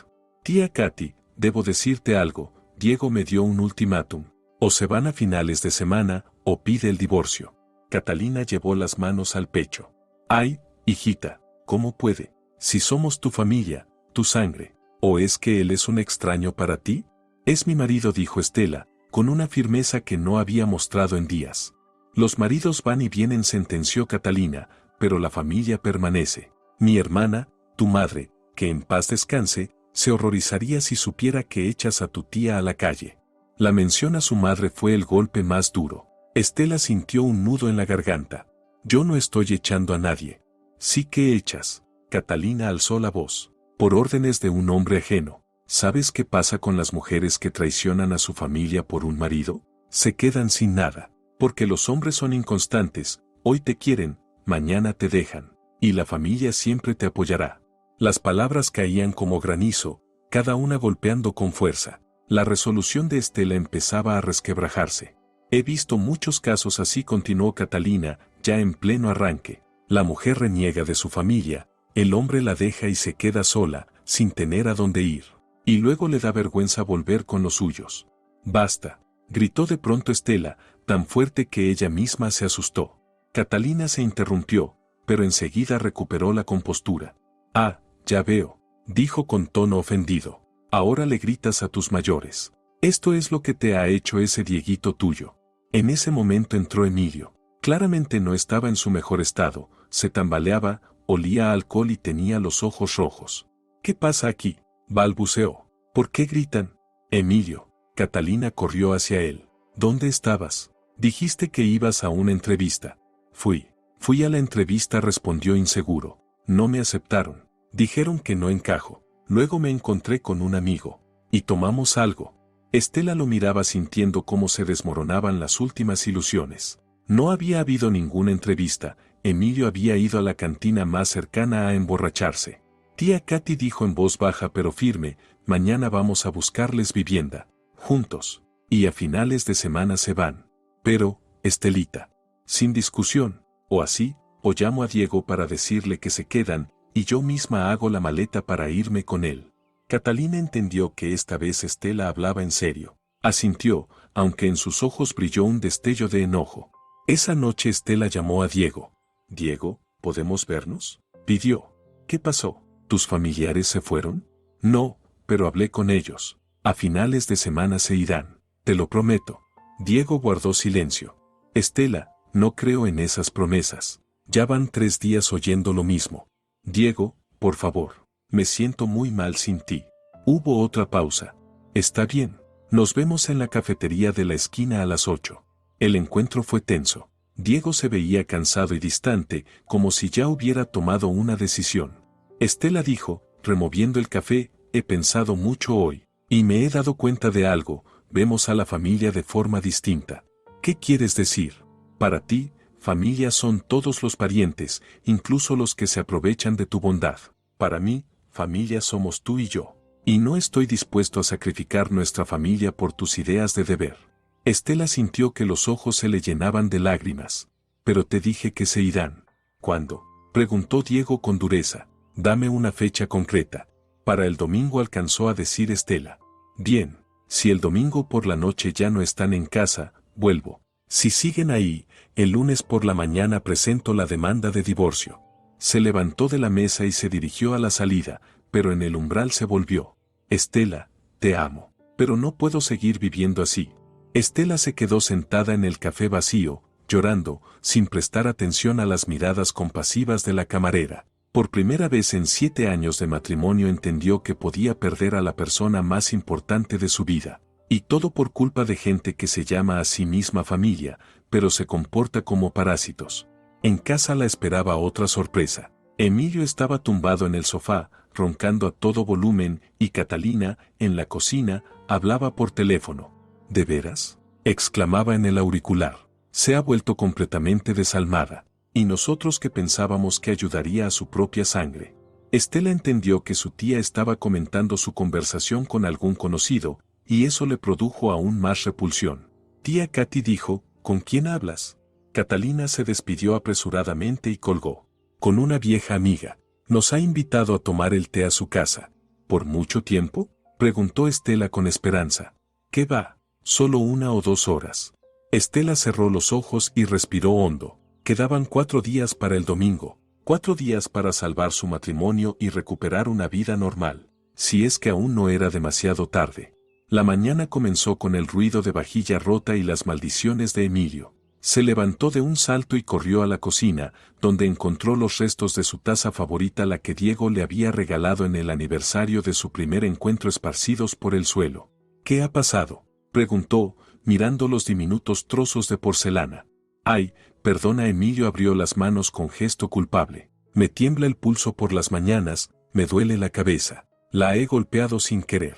Tía Katy, debo decirte algo, Diego me dio un ultimátum. O se van a finales de semana, o pide el divorcio». Catalina llevó las manos al pecho. «Ay, hijita, ¿cómo puede? Si somos tu familia, tu sangre. ¿O es que él es un extraño para ti?». «Es mi marido», dijo Estela, con una firmeza que no había mostrado en días. «Los maridos van y vienen», sentenció Catalina, «pero la familia permanece. Mi hermana, tu madre, que en paz descanse, se horrorizaría si supiera que echas a tu tía a la calle». La mención a su madre fue el golpe más duro. Estela sintió un nudo en la garganta. «Yo no estoy echando a nadie». «Sí que echas». Catalina alzó la voz. «Por órdenes de un hombre ajeno. ¿Sabes qué pasa con las mujeres que traicionan a su familia por un marido? Se quedan sin nada. Porque los hombres son inconstantes, hoy te quieren, mañana te dejan. Y la familia siempre te apoyará». Las palabras caían como granizo, cada una golpeando con fuerza. La resolución de Estela empezaba a resquebrajarse. «He visto muchos casos así», continuó Catalina, ya en pleno arranque. «La mujer reniega de su familia, el hombre la deja y se queda sola, sin tener a dónde ir. Y luego le da vergüenza volver con los suyos». «Basta», gritó de pronto Estela, tan fuerte que ella misma se asustó. Catalina se interrumpió, pero enseguida recuperó la compostura. «Ah, ya veo», dijo con tono ofendido. «Ahora le gritas a tus mayores. Esto es lo que te ha hecho ese Dieguito tuyo». En ese momento entró Emilio. Claramente no estaba en su mejor estado, se tambaleaba, olía a alcohol y tenía los ojos rojos. «¿Qué pasa aquí?», balbuceó. «¿Por qué gritan?». «Emilio». Catalina corrió hacia él. «¿Dónde estabas? Dijiste que ibas a una entrevista». Fui a la entrevista», respondió inseguro. «No me aceptaron. Dijeron que no encajo. Luego me encontré con un amigo. Y tomamos algo». Estela lo miraba sintiendo cómo se desmoronaban las últimas ilusiones. No había habido ninguna entrevista, Emilio había ido a la cantina más cercana a emborracharse. «Tía Katy», dijo en voz baja pero firme, «mañana vamos a buscarles vivienda. Juntos. Y a finales de semana se van. Pero, Estelita, sin discusión, o así, o llamo a Diego para decirle que se quedan, y yo misma hago la maleta para irme con él». Catalina entendió que esta vez Estela hablaba en serio. Asintió, aunque en sus ojos brilló un destello de enojo. Esa noche Estela llamó a Diego. «Diego, ¿podemos vernos?», pidió. «¿Qué pasó? ¿Tus familiares se fueron?». No, pero hablé con ellos. A finales de semana se irán. Te lo prometo. Diego guardó silencio. Estela, no creo en esas promesas. Ya van 3 días oyendo lo mismo. Diego, por favor. Me siento muy mal sin ti. Hubo otra pausa. Está bien. Nos vemos en la cafetería de la esquina a las 8. El encuentro fue tenso. Diego se veía cansado y distante, como si ya hubiera tomado una decisión. Estela dijo, removiendo el café, he pensado mucho hoy, y me he dado cuenta de algo, vemos a la familia de forma distinta. ¿Qué quieres decir? Para ti, familia son todos los parientes, incluso los que se aprovechan de tu bondad. Para mí, familia somos tú y yo. Y no estoy dispuesto a sacrificar nuestra familia por tus ideas de deber. Estela sintió que los ojos se le llenaban de lágrimas. Pero te dije que se irán. ¿Cuándo? Preguntó Diego con dureza. Dame una fecha concreta. Para el domingo alcanzó a decir Estela. Bien, si el domingo por la noche ya no están en casa, vuelvo. Si siguen ahí, el lunes por la mañana presento la demanda de divorcio. Se levantó de la mesa y se dirigió a la salida, pero en el umbral se volvió. Estela, te amo, pero no puedo seguir viviendo así. Estela se quedó sentada en el café vacío, llorando, sin prestar atención a las miradas compasivas de la camarera. Por primera vez en 7 años de matrimonio entendió que podía perder a la persona más importante de su vida. Y todo por culpa de gente que se llama a sí misma familia, pero se comporta como parásitos. En casa la esperaba otra sorpresa. Emilio estaba tumbado en el sofá, roncando a todo volumen, y Catalina, en la cocina, hablaba por teléfono. ¿De veras?, exclamaba en el auricular. Se ha vuelto completamente desalmada. Y nosotros que pensábamos que ayudaría a su propia sangre. Estela entendió que su tía estaba comentando su conversación con algún conocido, y eso le produjo aún más repulsión. Tía Katy dijo, ¿con quién hablas? Catalina se despidió apresuradamente y colgó. Con una vieja amiga. Nos ha invitado a tomar el té a su casa. ¿Por mucho tiempo?, preguntó Estela con esperanza. ¿Qué va? Solo 1 o 2 horas. Estela cerró los ojos y respiró hondo. Quedaban 4 días para el domingo. 4 días para salvar su matrimonio y recuperar una vida normal. Si es que aún no era demasiado tarde. La mañana comenzó con el ruido de vajilla rota y las maldiciones de Emilio. Se levantó de un salto y corrió a la cocina, donde encontró los restos de su taza favorita, la que Diego le había regalado en el aniversario de su primer encuentro, esparcidos por el suelo. ¿Qué ha pasado?, preguntó, mirando los diminutos trozos de porcelana. Ay, perdona. Emilio abrió las manos con gesto culpable. Me tiembla el pulso por las mañanas, me duele la cabeza. La he golpeado sin querer.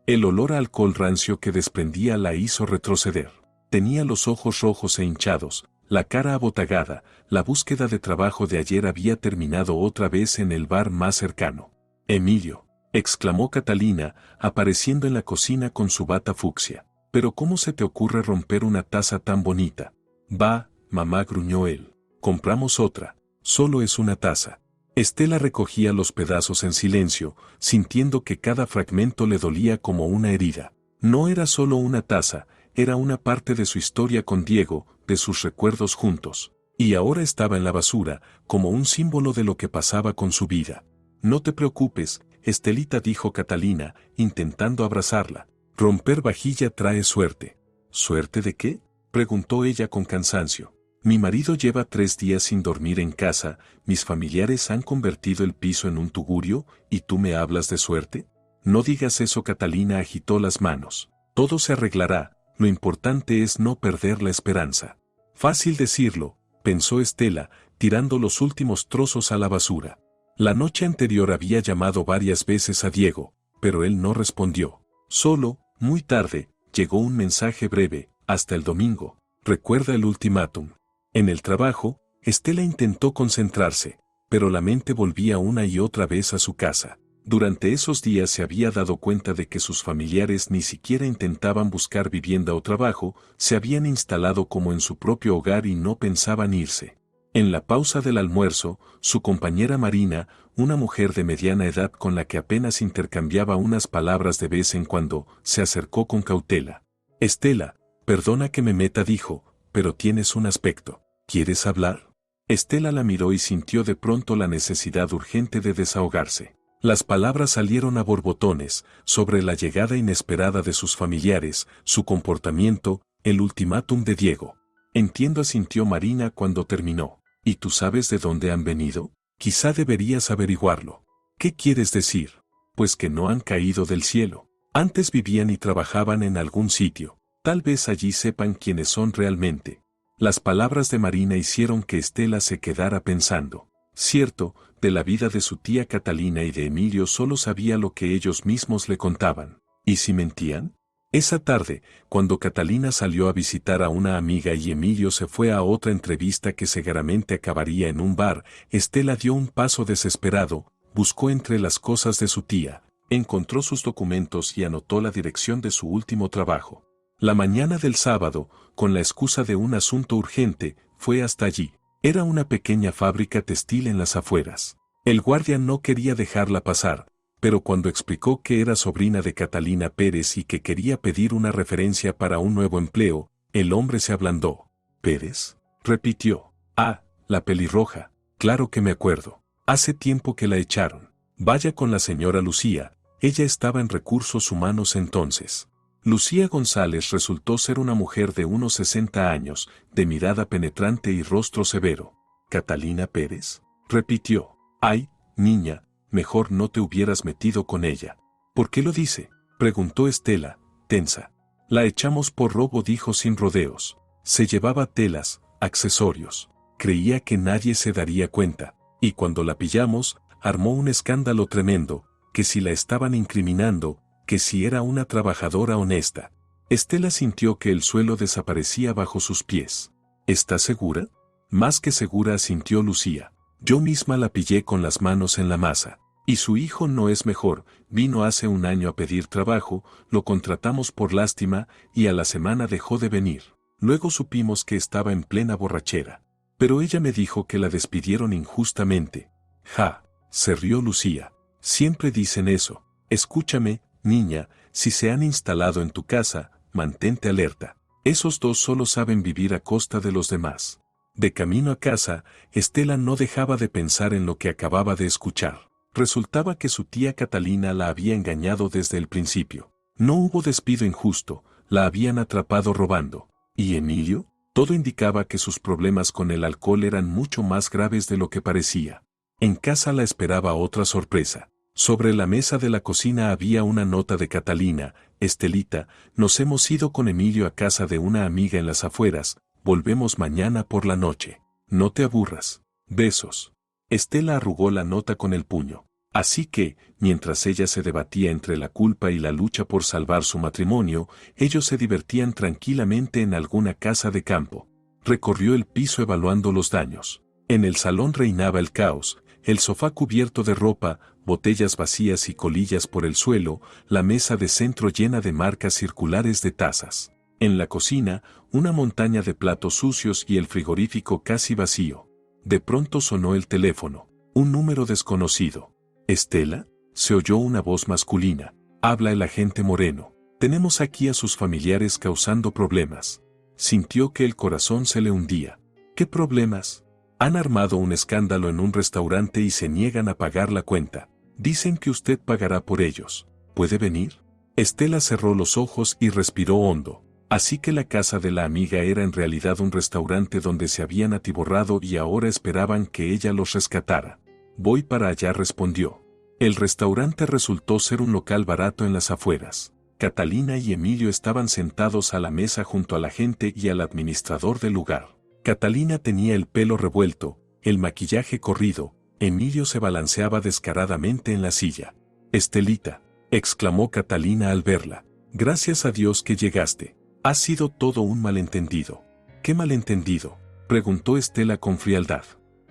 El olor a alcohol rancio que desprendía la hizo retroceder. Tenía los ojos rojos e hinchados, la cara abotagada. La búsqueda de trabajo de ayer había terminado otra vez en el bar más cercano. Emilio, exclamó Catalina, apareciendo en la cocina con su bata fucsia. ¿Pero cómo se te ocurre romper una taza tan bonita? Va, mamá, gruñó él. Compramos otra. Solo es una taza. Estela recogía los pedazos en silencio, sintiendo que cada fragmento le dolía como una herida. No era solo una taza, era una parte de su historia con Diego, de sus recuerdos juntos. Y ahora estaba en la basura, como un símbolo de lo que pasaba con su vida. No te preocupes, Estelita, dijo Catalina, intentando abrazarla. Romper vajilla trae suerte. ¿Suerte de qué?, preguntó ella con cansancio. Mi marido lleva 3 días sin dormir en casa, mis familiares han convertido el piso en un tugurio, ¿y tú me hablas de suerte? No digas eso. Catalina agitó las manos. Todo se arreglará, lo importante es no perder la esperanza. Fácil decirlo, pensó Estela, tirando los últimos trozos a la basura. La noche anterior había llamado varias veces a Diego, pero él no respondió. Solo, muy tarde, llegó un mensaje breve: hasta el domingo. Recuerda el ultimátum. En el trabajo, Estela intentó concentrarse, pero la mente volvía una y otra vez a su casa. Durante esos días se había dado cuenta de que sus familiares ni siquiera intentaban buscar vivienda o trabajo, se habían instalado como en su propio hogar y no pensaban irse. En la pausa del almuerzo, su compañera Marina, una mujer de mediana edad con la que apenas intercambiaba unas palabras de vez en cuando, se acercó con cautela. Estela, perdona que me meta, dijo, pero tienes un aspecto. ¿Quieres hablar? Estela la miró y sintió de pronto la necesidad urgente de desahogarse. Las palabras salieron a borbotones, sobre la llegada inesperada de sus familiares, su comportamiento, el ultimátum de Diego. Entiendo, asintió Marina cuando terminó. ¿Y tú sabes de dónde han venido? Quizá deberías averiguarlo. ¿Qué quieres decir? Pues que no han caído del cielo. Antes vivían y trabajaban en algún sitio. Tal vez allí sepan quiénes son realmente. Las palabras de Marina hicieron que Estela se quedara pensando. Cierto, de la vida de su tía Catalina y de Emilio solo sabía lo que ellos mismos le contaban. ¿Y si mentían? Esa tarde, cuando Catalina salió a visitar a una amiga y Emilio se fue a otra entrevista que seguramente acabaría en un bar, Estela dio un paso desesperado, buscó entre las cosas de su tía, encontró sus documentos y anotó la dirección de su último trabajo. La mañana del sábado, con la excusa de un asunto urgente, fue hasta allí. Era una pequeña fábrica textil en las afueras. El guardia no quería dejarla pasar, pero cuando explicó que era sobrina de Catalina Pérez y que quería pedir una referencia para un nuevo empleo, el hombre se ablandó. ¿Pérez?, repitió. Ah, la pelirroja. Claro que me acuerdo. Hace tiempo que la echaron. Vaya con la señora Lucía, ella estaba en recursos humanos entonces. Lucía González resultó ser una mujer de unos 60 años, de mirada penetrante y rostro severo. ¿Catalina Pérez?, repitió. Ay, niña, mejor no te hubieras metido con ella. ¿Por qué lo dice?, preguntó Estela, tensa. La echamos por robo, dijo sin rodeos. Se llevaba telas, accesorios. Creía que nadie se daría cuenta, y cuando la pillamos, armó un escándalo tremendo, que si la estaban incriminando, que si era una trabajadora honesta. Estela sintió que el suelo desaparecía bajo sus pies. ¿Estás segura? Más que segura, asintió Lucía. Yo misma la pillé con las manos en la masa. Y su hijo no es mejor, vino hace un año a pedir trabajo, lo contratamos por lástima, y a la semana dejó de venir. Luego supimos que estaba en plena borrachera. Pero ella me dijo que la despidieron injustamente. Ja, se rió Lucía. Siempre dicen eso. Escúchame, niña, si se han instalado en tu casa, mantente alerta. Esos dos solo saben vivir a costa de los demás. De camino a casa, Estela no dejaba de pensar en lo que acababa de escuchar. Resultaba que su tía Catalina la había engañado desde el principio. No hubo despido injusto, la habían atrapado robando. ¿Y Emilio? Todo indicaba que sus problemas con el alcohol eran mucho más graves de lo que parecía. En casa la esperaba otra sorpresa. Sobre la mesa de la cocina había una nota de Catalina. Estelita, nos hemos ido con Emilio a casa de una amiga en las afueras, volvemos mañana por la noche. No te aburras. Besos. Estela arrugó la nota con el puño. Así que, mientras ella se debatía entre la culpa y la lucha por salvar su matrimonio, ellos se divertían tranquilamente en alguna casa de campo. Recorrió el piso evaluando los daños. En el salón reinaba el caos, el sofá cubierto de ropa, botellas vacías y colillas por el suelo, la mesa de centro llena de marcas circulares de tazas. En la cocina, una montaña de platos sucios y el frigorífico casi vacío. De pronto sonó el teléfono. Un número desconocido. ¿Estela? Se oyó una voz masculina. Habla el agente Moreno. Tenemos aquí a sus familiares causando problemas. Sintió que el corazón se le hundía. ¿Qué problemas? Han armado un escándalo en un restaurante y se niegan a pagar la cuenta. Dicen que usted pagará por ellos. ¿Puede venir? Estela cerró los ojos y respiró hondo. Así que la casa de la amiga era en realidad un restaurante donde se habían atiborrado y ahora esperaban que ella los rescatara. Voy para allá, respondió. El restaurante resultó ser un local barato en las afueras. Catalina y Emilio estaban sentados a la mesa junto a la gente y al administrador del lugar. Catalina tenía el pelo revuelto, el maquillaje corrido, Emilio se balanceaba descaradamente en la silla. Estelita, exclamó Catalina al verla. Gracias a Dios que llegaste. Ha sido todo un malentendido. ¿Qué malentendido?, preguntó Estela con frialdad.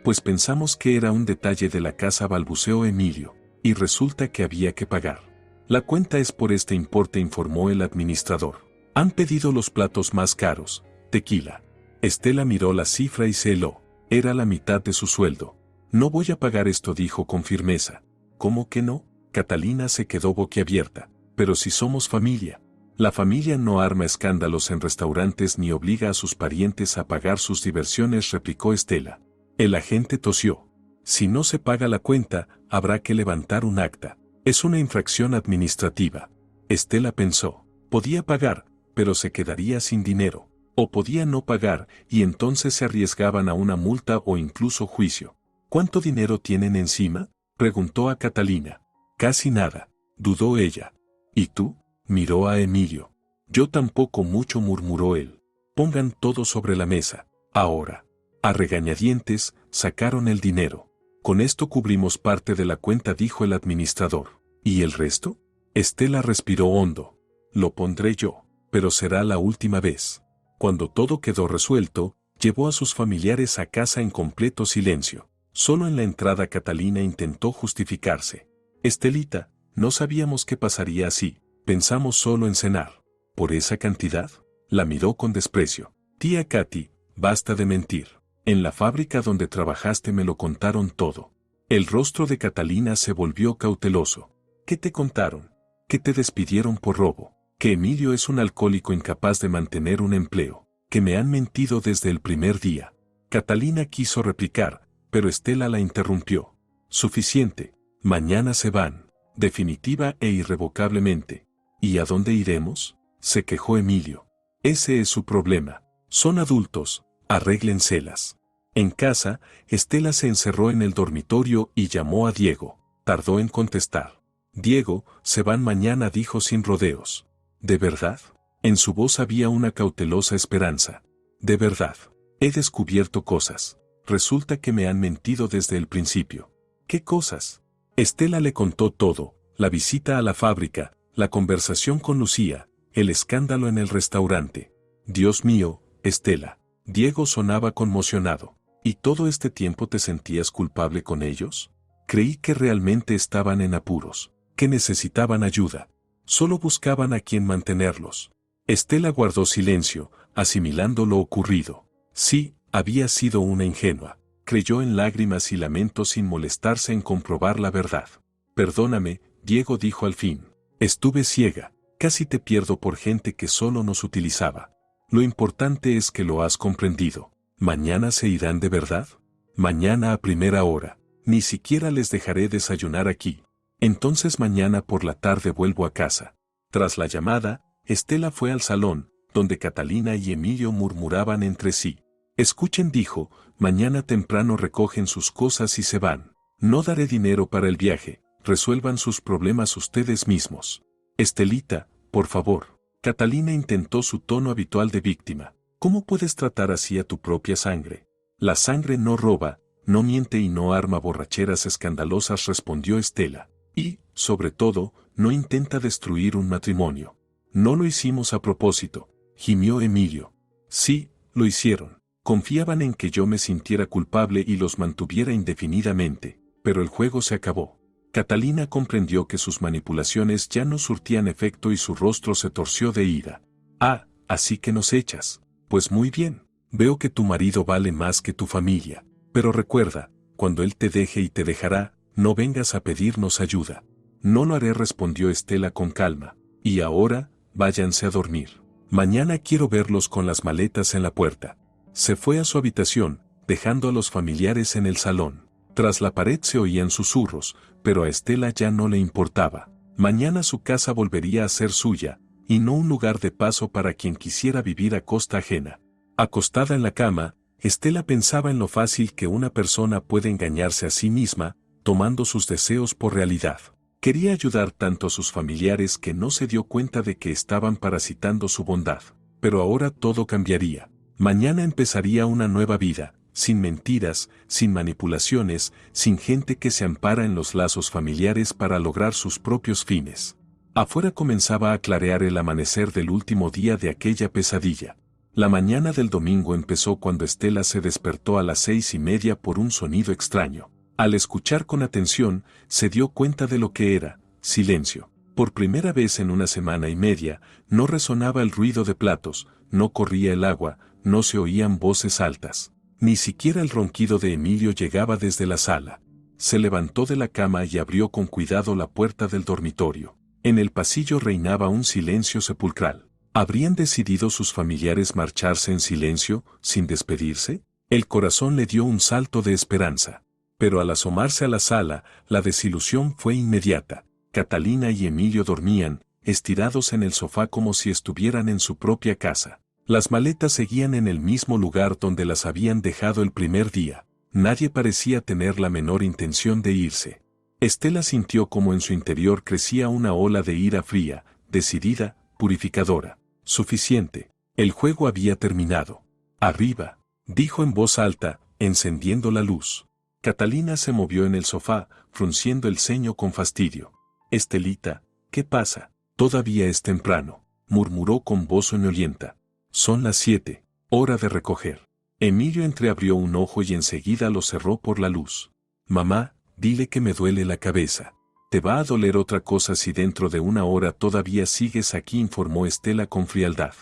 Pues pensamos que era un detalle de la casa, balbuceó Emilio, y resulta que había que pagar. La cuenta es por este importe, informó el administrador. Han pedido los platos más caros, tequila. Estela miró la cifra y se heló. Era la mitad de su sueldo. No voy a pagar esto, dijo con firmeza. ¿Cómo que no? Catalina se quedó boquiabierta. Pero si somos familia. La familia no arma escándalos en restaurantes ni obliga a sus parientes a pagar sus diversiones, replicó Estela. El agente tosió. Si no se paga la cuenta, habrá que levantar un acta. Es una infracción administrativa. Estela pensó. Podía pagar, pero se quedaría sin dinero. O podía no pagar, y entonces se arriesgaban a una multa o incluso juicio. ¿Cuánto dinero tienen encima?, preguntó a Catalina. Casi nada, dudó ella. ¿Y tú?, miró a Emilio. Yo tampoco mucho, murmuró él. Pongan todo sobre la mesa. Ahora. A regañadientes, sacaron el dinero. Con esto cubrimos parte de la cuenta, dijo el administrador. ¿Y el resto? Estela respiró hondo. Lo pondré yo, pero será la última vez. Cuando todo quedó resuelto, llevó a sus familiares a casa en completo silencio. Solo en la entrada Catalina intentó justificarse. Estelita, no sabíamos qué pasaría así. Pensamos solo en cenar. ¿Por esa cantidad? La miró con desprecio. Tía Katy, basta de mentir. En la fábrica donde trabajaste me lo contaron todo. El rostro de Catalina se volvió cauteloso. ¿Qué te contaron? Que te despidieron por robo. Que Emilio es un alcohólico incapaz de mantener un empleo. Que me han mentido desde el primer día. Catalina quiso replicar, pero Estela la interrumpió. Suficiente. Mañana se van. Definitiva e irrevocablemente. ¿Y a dónde iremos?, se quejó Emilio. Ese es su problema. Son adultos, arréglenselas. En casa, Estela se encerró en el dormitorio y llamó a Diego. Tardó en contestar. Diego, se van mañana, dijo sin rodeos. ¿De verdad? En su voz había una cautelosa esperanza. De verdad. He descubierto cosas. Resulta que me han mentido desde el principio. ¿Qué cosas? Estela le contó todo, la visita a la fábrica, la conversación con Lucía, el escándalo en el restaurante. Dios mío, Estela. Diego sonaba conmocionado. ¿Y todo este tiempo te sentías culpable con ellos? Creí que realmente estaban en apuros, que necesitaban ayuda. Solo buscaban a quien mantenerlos. Estela guardó silencio, asimilando lo ocurrido. Sí, había sido una ingenua. Creyó en lágrimas y lamentos sin molestarse en comprobar la verdad. Perdóname, Diego, dijo al fin. Estuve ciega. Casi te pierdo por gente que solo nos utilizaba. Lo importante es que lo has comprendido. ¿Mañana se irán de verdad? Mañana a primera hora. Ni siquiera les dejaré desayunar aquí. Entonces mañana por la tarde vuelvo a casa. Tras la llamada, Estela fue al salón, donde Catalina y Emilio murmuraban entre sí. Escuchen, dijo, mañana temprano recogen sus cosas y se van. No daré dinero para el viaje, resuelvan sus problemas ustedes mismos. Estelita, por favor. Catalina intentó su tono habitual de víctima. ¿Cómo puedes tratar así a tu propia sangre? La sangre no roba, no miente y no arma borracheras escandalosas, respondió Estela. Y, sobre todo, no intenta destruir un matrimonio. No lo hicimos a propósito, gimió Emilio. Sí, lo hicieron. Confiaban en que yo me sintiera culpable y los mantuviera indefinidamente, pero el juego se acabó. Catalina comprendió que sus manipulaciones ya no surtían efecto y su rostro se torció de ira. Ah, así que nos echas. Pues muy bien. Veo que tu marido vale más que tu familia. Pero recuerda, cuando él te deje y te dejará, no vengas a pedirnos ayuda. No lo haré, respondió Estela con calma. Y ahora, váyanse a dormir. Mañana quiero verlos con las maletas en la puerta. Se fue a su habitación, dejando a los familiares en el salón. Tras la pared se oían susurros, pero a Estela ya no le importaba. Mañana su casa volvería a ser suya, y no un lugar de paso para quien quisiera vivir a costa ajena. Acostada en la cama, Estela pensaba en lo fácil que una persona puede engañarse a sí misma, tomando sus deseos por realidad. Quería ayudar tanto a sus familiares que no se dio cuenta de que estaban parasitando su bondad. Pero ahora todo cambiaría. Mañana empezaría una nueva vida, sin mentiras, sin manipulaciones, sin gente que se ampara en los lazos familiares para lograr sus propios fines. Afuera comenzaba a clarear el amanecer del último día de aquella pesadilla. La mañana del domingo empezó cuando Estela se despertó a las 6:30 por un sonido extraño. Al escuchar con atención, se dio cuenta de lo que era: silencio. Por primera vez en una semana y media, no resonaba el ruido de platos, no corría el agua, no se oían voces altas. Ni siquiera el ronquido de Emilio llegaba desde la sala. Se levantó de la cama y abrió con cuidado la puerta del dormitorio. En el pasillo reinaba un silencio sepulcral. ¿Habrían decidido sus familiares marcharse en silencio, sin despedirse? El corazón le dio un salto de esperanza. Pero al asomarse a la sala, la desilusión fue inmediata. Catalina y Emilio dormían, estirados en el sofá como si estuvieran en su propia casa. Las maletas seguían en el mismo lugar donde las habían dejado el primer día. Nadie parecía tener la menor intención de irse. Estela sintió como en su interior crecía una ola de ira fría, decidida, purificadora. Suficiente. El juego había terminado. Arriba, dijo en voz alta, encendiendo la luz. Catalina se movió en el sofá, frunciendo el ceño con fastidio. Estelita, ¿qué pasa? Todavía es temprano, murmuró con voz soñolienta. Son las 7, hora de recoger. Emilio entreabrió un ojo y enseguida lo cerró por la luz. Mamá, dile que me duele la cabeza. Te va a doler otra cosa si dentro de una hora todavía sigues aquí, informó Estela con frialdad.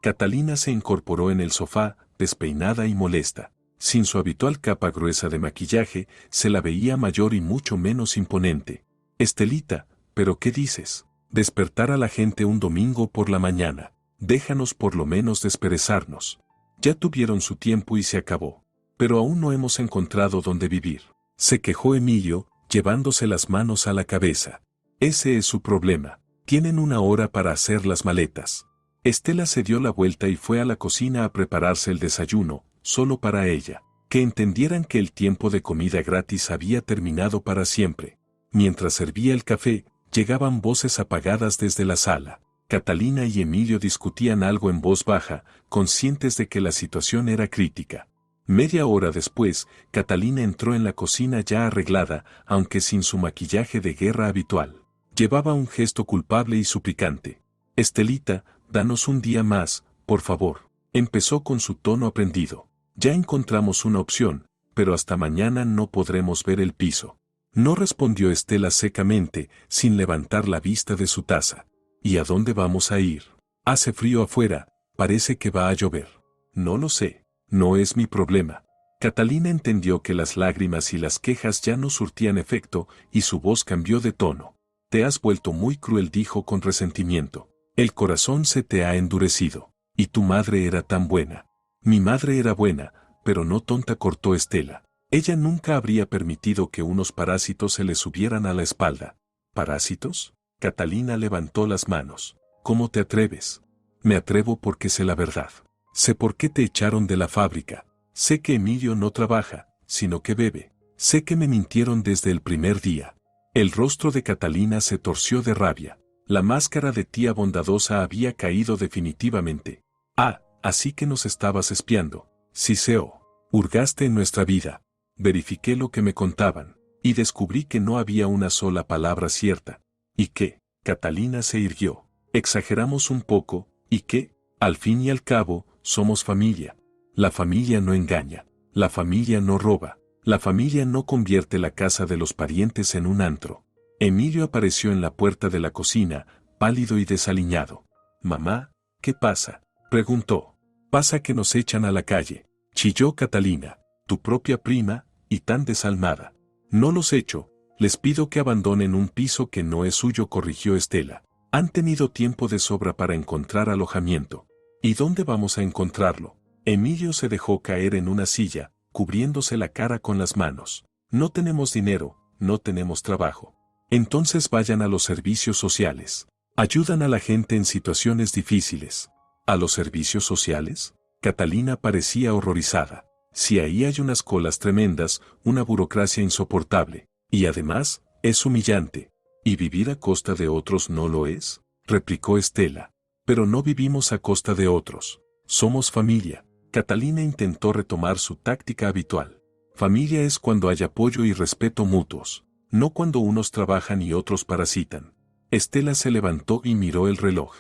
Catalina se incorporó en el sofá, despeinada y molesta. Sin su habitual capa gruesa de maquillaje, se la veía mayor y mucho menos imponente. Estelita, ¿pero qué dices? Despertar a la gente un domingo por la mañana. Déjanos por lo menos desperezarnos. Ya tuvieron su tiempo y se acabó. Pero aún no hemos encontrado dónde vivir. Se quejó Emilio, llevándose las manos a la cabeza. Ese es su problema. Tienen una hora para hacer las maletas. Estela se dio la vuelta y fue a la cocina a prepararse el desayuno, solo para ella. Que entendieran que el tiempo de comida gratis había terminado para siempre. Mientras servía el café, llegaban voces apagadas desde la sala. Catalina y Emilio discutían algo en voz baja, conscientes de que la situación era crítica. Media hora después, Catalina entró en la cocina ya arreglada, aunque sin su maquillaje de guerra habitual. Llevaba un gesto culpable y suplicante. Estelita, danos un día más, por favor. Empezó con su tono aprendido. Ya encontramos una opción, pero hasta mañana no podremos ver el piso. No respondió Estela secamente, sin levantar la vista de su taza. ¿Y a dónde vamos a ir? Hace frío afuera, parece que va a llover. No lo sé, no es mi problema. Catalina entendió que las lágrimas y las quejas ya no surtían efecto, y su voz cambió de tono. Te has vuelto muy cruel, dijo con resentimiento. El corazón se te ha endurecido. Y tu madre era tan buena. Mi madre era buena, pero no tonta, cortó Estela. Ella nunca habría permitido que unos parásitos se le subieran a la espalda. ¿Parásitos? Catalina levantó las manos. ¿Cómo te atreves? Me atrevo porque sé la verdad. Sé por qué te echaron de la fábrica. Sé que Emilio no trabaja, sino que bebe. Sé que me mintieron desde el primer día. El rostro de Catalina se torció de rabia. La máscara de tía bondadosa había caído definitivamente. Ah, así que nos estabas espiando. Siseo. Hurgaste en nuestra vida. Verifiqué lo que me contaban, y descubrí que no había una sola palabra cierta. ¿Y qué? Catalina se irguió. Exageramos un poco, ¿y qué? Al fin y al cabo, somos familia. La familia no engaña. La familia no roba. La familia no convierte la casa de los parientes en un antro. Emilio apareció en la puerta de la cocina, pálido y desaliñado. Mamá, ¿qué pasa? Preguntó. Pasa que nos echan a la calle. Chilló Catalina. Tu propia prima, y tan desalmada. No los echo. Les pido que abandonen un piso que no es suyo, corrigió Estela. Han tenido tiempo de sobra para encontrar alojamiento. ¿Y dónde vamos a encontrarlo? Emilio se dejó caer en una silla, cubriéndose la cara con las manos. No tenemos dinero, no tenemos trabajo. Entonces vayan a los servicios sociales. Ayudan a la gente en situaciones difíciles. ¿A los servicios sociales? Catalina parecía horrorizada. Si ahí hay unas colas tremendas, una burocracia insoportable. Y además, es humillante. ¿Y vivir a costa de otros no lo es? Replicó Estela. Pero no vivimos a costa de otros. Somos familia. Catalina intentó retomar su táctica habitual. Familia es cuando hay apoyo y respeto mutuos, no cuando unos trabajan y otros parasitan. Estela se levantó y miró el reloj.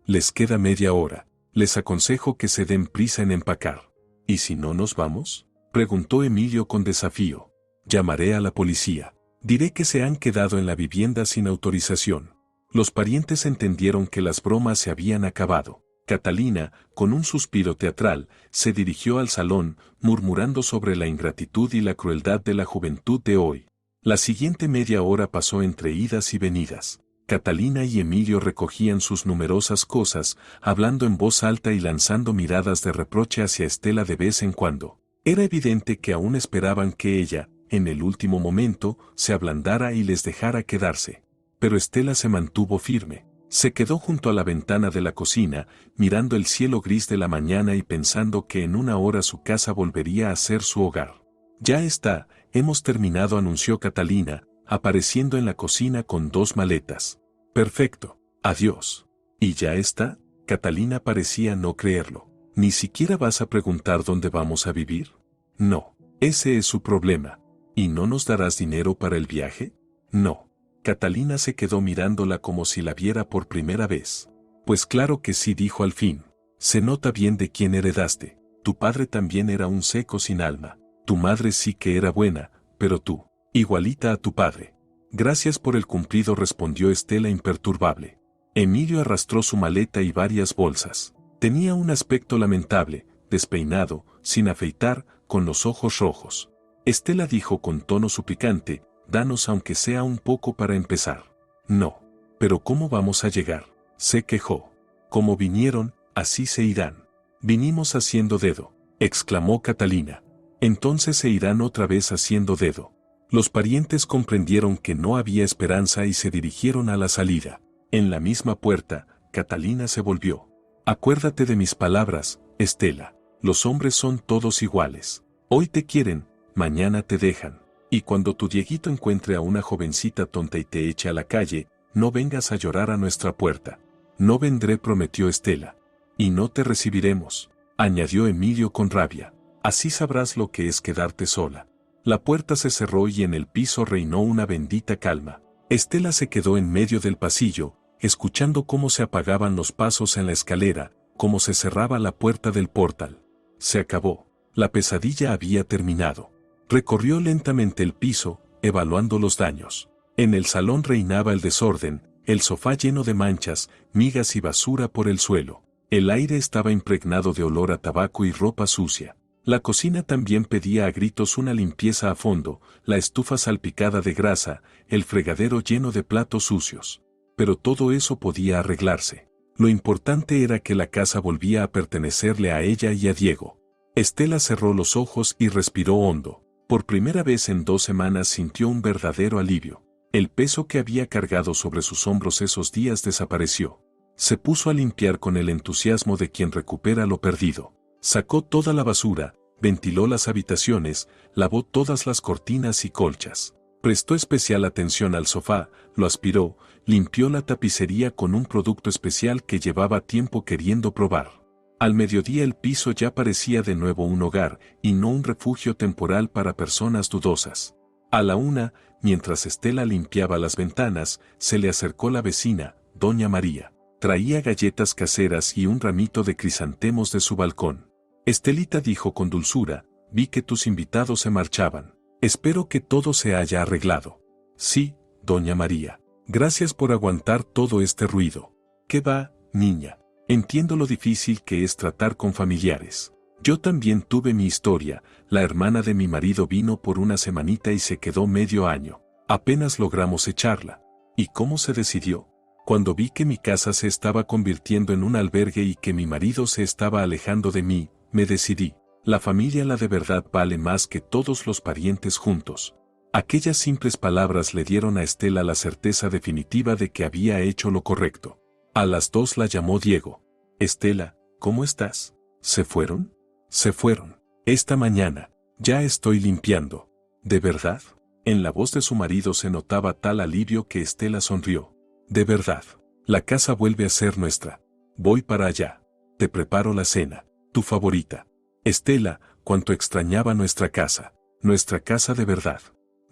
Les queda media hora. Les aconsejo que se den prisa en empacar. ¿Y si no nos vamos? Preguntó Emilio con desafío. Llamaré a la policía. Diré que se han quedado en la vivienda sin autorización. Los parientes entendieron que las bromas se habían acabado. Catalina, con un suspiro teatral, se dirigió al salón, murmurando sobre la ingratitud y la crueldad de la juventud de hoy. La siguiente media hora pasó entre idas y venidas. Catalina y Emilio recogían sus numerosas cosas, hablando en voz alta y lanzando miradas de reproche hacia Estela de vez en cuando. Era evidente que aún esperaban que ella, en el último momento, se ablandara y les dejara quedarse. Pero Estela se mantuvo firme. Se quedó junto a la ventana de la cocina, mirando el cielo gris de la mañana y pensando que en una hora su casa volvería a ser su hogar. Ya está, hemos terminado, anunció Catalina, apareciendo en la cocina con 2 maletas. Perfecto, adiós. ¿Y ya está? Catalina parecía no creerlo. ¿Ni siquiera vas a preguntar dónde vamos a vivir? No, ese es su problema. ¿Y no nos darás dinero para el viaje? No. Catalina se quedó mirándola como si la viera por primera vez. Pues claro que sí, dijo al fin. Se nota bien de quién heredaste. Tu padre también era un seco sin alma. Tu madre sí que era buena, pero tú, igualita a tu padre. Gracias por el cumplido, respondió Estela imperturbable. Emilio arrastró su maleta y varias bolsas. Tenía un aspecto lamentable, despeinado, sin afeitar, con los ojos rojos. Estela dijo con tono suplicante: danos aunque sea un poco para empezar. No. Pero ¿cómo vamos a llegar? Se quejó. Como vinieron, así se irán. Vinimos haciendo dedo, exclamó Catalina. Entonces se irán otra vez haciendo dedo. Los parientes comprendieron que no había esperanza y se dirigieron a la salida. En la misma puerta, Catalina se volvió. Acuérdate de mis palabras, Estela. Los hombres son todos iguales. Hoy te quieren, mañana te dejan. Y cuando tu Dieguito encuentre a una jovencita tonta y te eche a la calle, no vengas a llorar a nuestra puerta. No vendré, prometió Estela. Y no te recibiremos, añadió Emilio con rabia. Así sabrás lo que es quedarte sola. La puerta se cerró y en el piso reinó una bendita calma. Estela se quedó en medio del pasillo, escuchando cómo se apagaban los pasos en la escalera, cómo se cerraba la puerta del portal. Se acabó. La pesadilla había terminado. Recorrió lentamente el piso, evaluando los daños. En el salón reinaba el desorden, el sofá lleno de manchas, migas y basura por el suelo. El aire estaba impregnado de olor a tabaco y ropa sucia. La cocina también pedía a gritos una limpieza a fondo, la estufa salpicada de grasa, el fregadero lleno de platos sucios. Pero todo eso podía arreglarse. Lo importante era que la casa volvía a pertenecerle a ella y a Diego. Estela cerró los ojos y respiró hondo. Por primera vez en 2 semanas sintió un verdadero alivio. El peso que había cargado sobre sus hombros esos días desapareció. Se puso a limpiar con el entusiasmo de quien recupera lo perdido. Sacó toda la basura, ventiló las habitaciones, lavó todas las cortinas y colchas. Prestó especial atención al sofá, lo aspiró, limpió la tapicería con un producto especial que llevaba tiempo queriendo probar. Al mediodía el piso ya parecía de nuevo un hogar, y no un refugio temporal para personas dudosas. A la 1, mientras Estela limpiaba las ventanas, se le acercó la vecina, doña María. Traía galletas caseras y un ramito de crisantemos de su balcón. Estelita, dijo con dulzura, vi que tus invitados se marchaban. Espero que todo se haya arreglado. Sí, doña María. Gracias por aguantar todo este ruido. ¿Qué va, niña? Entiendo lo difícil que es tratar con familiares. Yo también tuve mi historia. La hermana de mi marido vino por una semanita y se quedó medio año. Apenas logramos echarla. ¿Y cómo se decidió? Cuando vi que mi casa se estaba convirtiendo en un albergue y que mi marido se estaba alejando de mí, me decidí. La familia, la de verdad, vale más que todos los parientes juntos. Aquellas simples palabras le dieron a Estela la certeza definitiva de que había hecho lo correcto. A las 2 la llamó Diego. Estela, ¿cómo estás? ¿Se fueron? Se fueron. Esta mañana. Ya estoy limpiando. ¿De verdad? En la voz de su marido se notaba tal alivio que Estela sonrió. De verdad. La casa vuelve a ser nuestra. Voy para allá. Te preparo la cena. Tu favorita. Estela, cuánto extrañaba nuestra casa. Nuestra casa de verdad.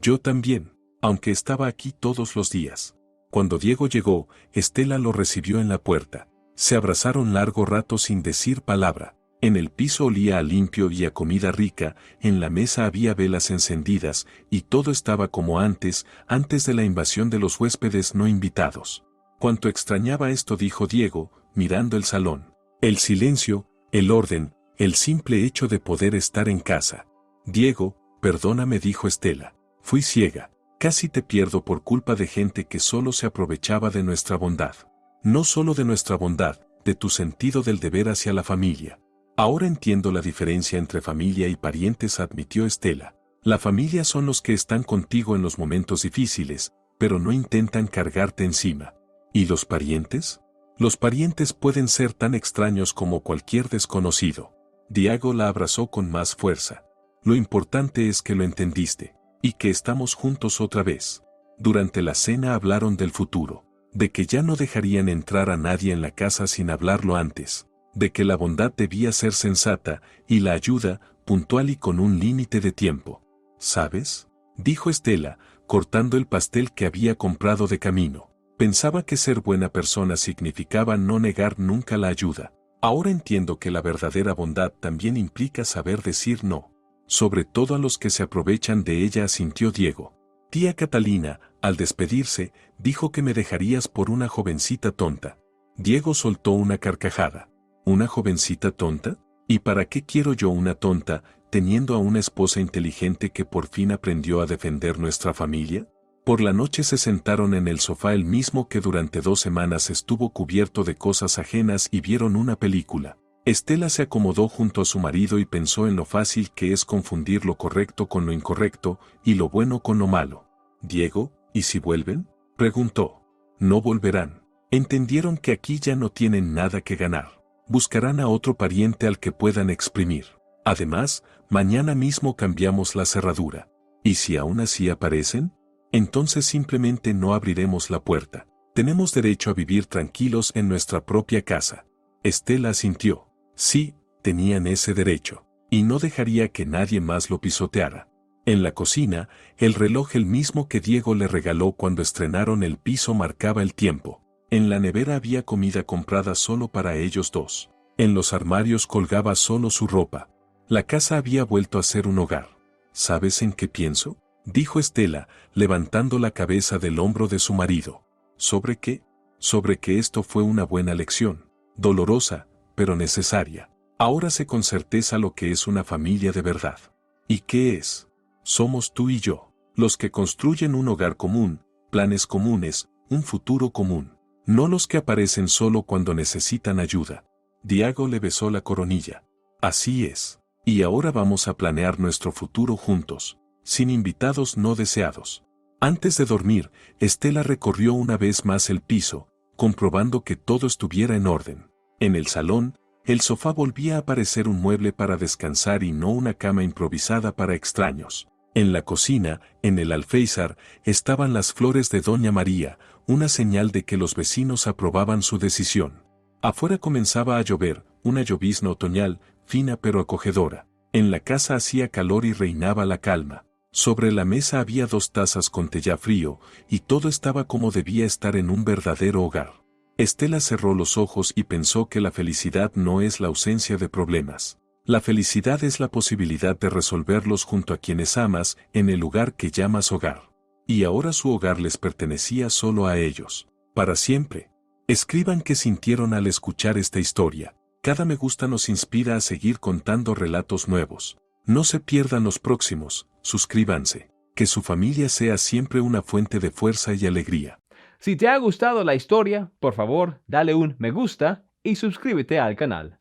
Yo también, aunque estaba aquí todos los días. Cuando Diego llegó, Estela lo recibió en la puerta. Se abrazaron largo rato sin decir palabra. En el piso olía a limpio y a comida rica, en la mesa había velas encendidas, y todo estaba como antes de la invasión de los huéspedes no invitados. Cuánto extrañaba esto, dijo Diego, mirando el salón. El silencio, el orden, el simple hecho de poder estar en casa. Diego, perdóname, dijo Estela. Fui ciega. Casi te pierdo por culpa de gente que solo se aprovechaba de nuestra bondad. No solo de nuestra bondad, de tu sentido del deber hacia la familia. Ahora entiendo la diferencia entre familia y parientes, admitió Estela. La familia son los que están contigo en los momentos difíciles, pero no intentan cargarte encima. ¿Y los parientes? Los parientes pueden ser tan extraños como cualquier desconocido. Diego la abrazó con más fuerza. Lo importante es que lo entendiste, y que estamos juntos otra vez. Durante la cena hablaron del futuro, de que ya no dejarían entrar a nadie en la casa sin hablarlo antes, de que la bondad debía ser sensata, y la ayuda, puntual y con un límite de tiempo. ¿Sabes?, dijo Estela, cortando el pastel que había comprado de camino. Pensaba que ser buena persona significaba no negar nunca la ayuda. Ahora entiendo que la verdadera bondad también implica saber decir no, sobre todo a los que se aprovechan de ella, asintió Diego. Tía Catalina, al despedirse, dijo que me dejarías por una jovencita tonta. Diego soltó una carcajada. ¿Una jovencita tonta? ¿Y para qué quiero yo una tonta, teniendo a una esposa inteligente que por fin aprendió a defender nuestra familia? Por la noche se sentaron en el sofá, el mismo que durante 2 semanas estuvo cubierto de cosas ajenas, y vieron una película. Estela se acomodó junto a su marido y pensó en lo fácil que es confundir lo correcto con lo incorrecto, y lo bueno con lo malo. «Diego, ¿y si vuelven?», preguntó. «No volverán. Entendieron que aquí ya no tienen nada que ganar. Buscarán a otro pariente al que puedan exprimir. Además, mañana mismo cambiamos la cerradura. ¿Y si aún así aparecen? Entonces simplemente no abriremos la puerta. Tenemos derecho a vivir tranquilos en nuestra propia casa». Estela asintió. Sí, tenían ese derecho, y no dejaría que nadie más lo pisoteara. En la cocina, el reloj, el mismo que Diego le regaló cuando estrenaron el piso, marcaba el tiempo. En la nevera había comida comprada solo para ellos dos. En los armarios colgaba solo su ropa. La casa había vuelto a ser un hogar. ¿Sabes en qué pienso?, dijo Estela, levantando la cabeza del hombro de su marido. ¿Sobre qué? Sobre que esto fue una buena lección, dolorosa, pero necesaria. Ahora sé con certeza lo que es una familia de verdad. ¿Y qué es? Somos tú y yo, los que construyen un hogar común, planes comunes, un futuro común. No los que aparecen solo cuando necesitan ayuda. Diego le besó la coronilla. Así es. Y ahora vamos a planear nuestro futuro juntos, sin invitados no deseados. Antes de dormir, Estela recorrió una vez más el piso, comprobando que todo estuviera en orden. En el salón, el sofá volvía a parecer un mueble para descansar y no una cama improvisada para extraños. En la cocina, en el alféizar, estaban las flores de Doña María, una señal de que los vecinos aprobaban su decisión. Afuera comenzaba a llover, una llovizna otoñal, fina pero acogedora. En la casa hacía calor y reinaba la calma. Sobre la mesa había 2 tazas con té ya frío, y todo estaba como debía estar en un verdadero hogar. Estela cerró los ojos y pensó que la felicidad no es la ausencia de problemas. La felicidad es la posibilidad de resolverlos junto a quienes amas, en el lugar que llamas hogar. Y ahora su hogar les pertenecía solo a ellos, para siempre. Escriban qué sintieron al escuchar esta historia. Cada me gusta nos inspira a seguir contando relatos nuevos. No se pierdan los próximos, suscríbanse. Que su familia sea siempre una fuente de fuerza y alegría. Si te ha gustado la historia, por favor, dale un me gusta y suscríbete al canal.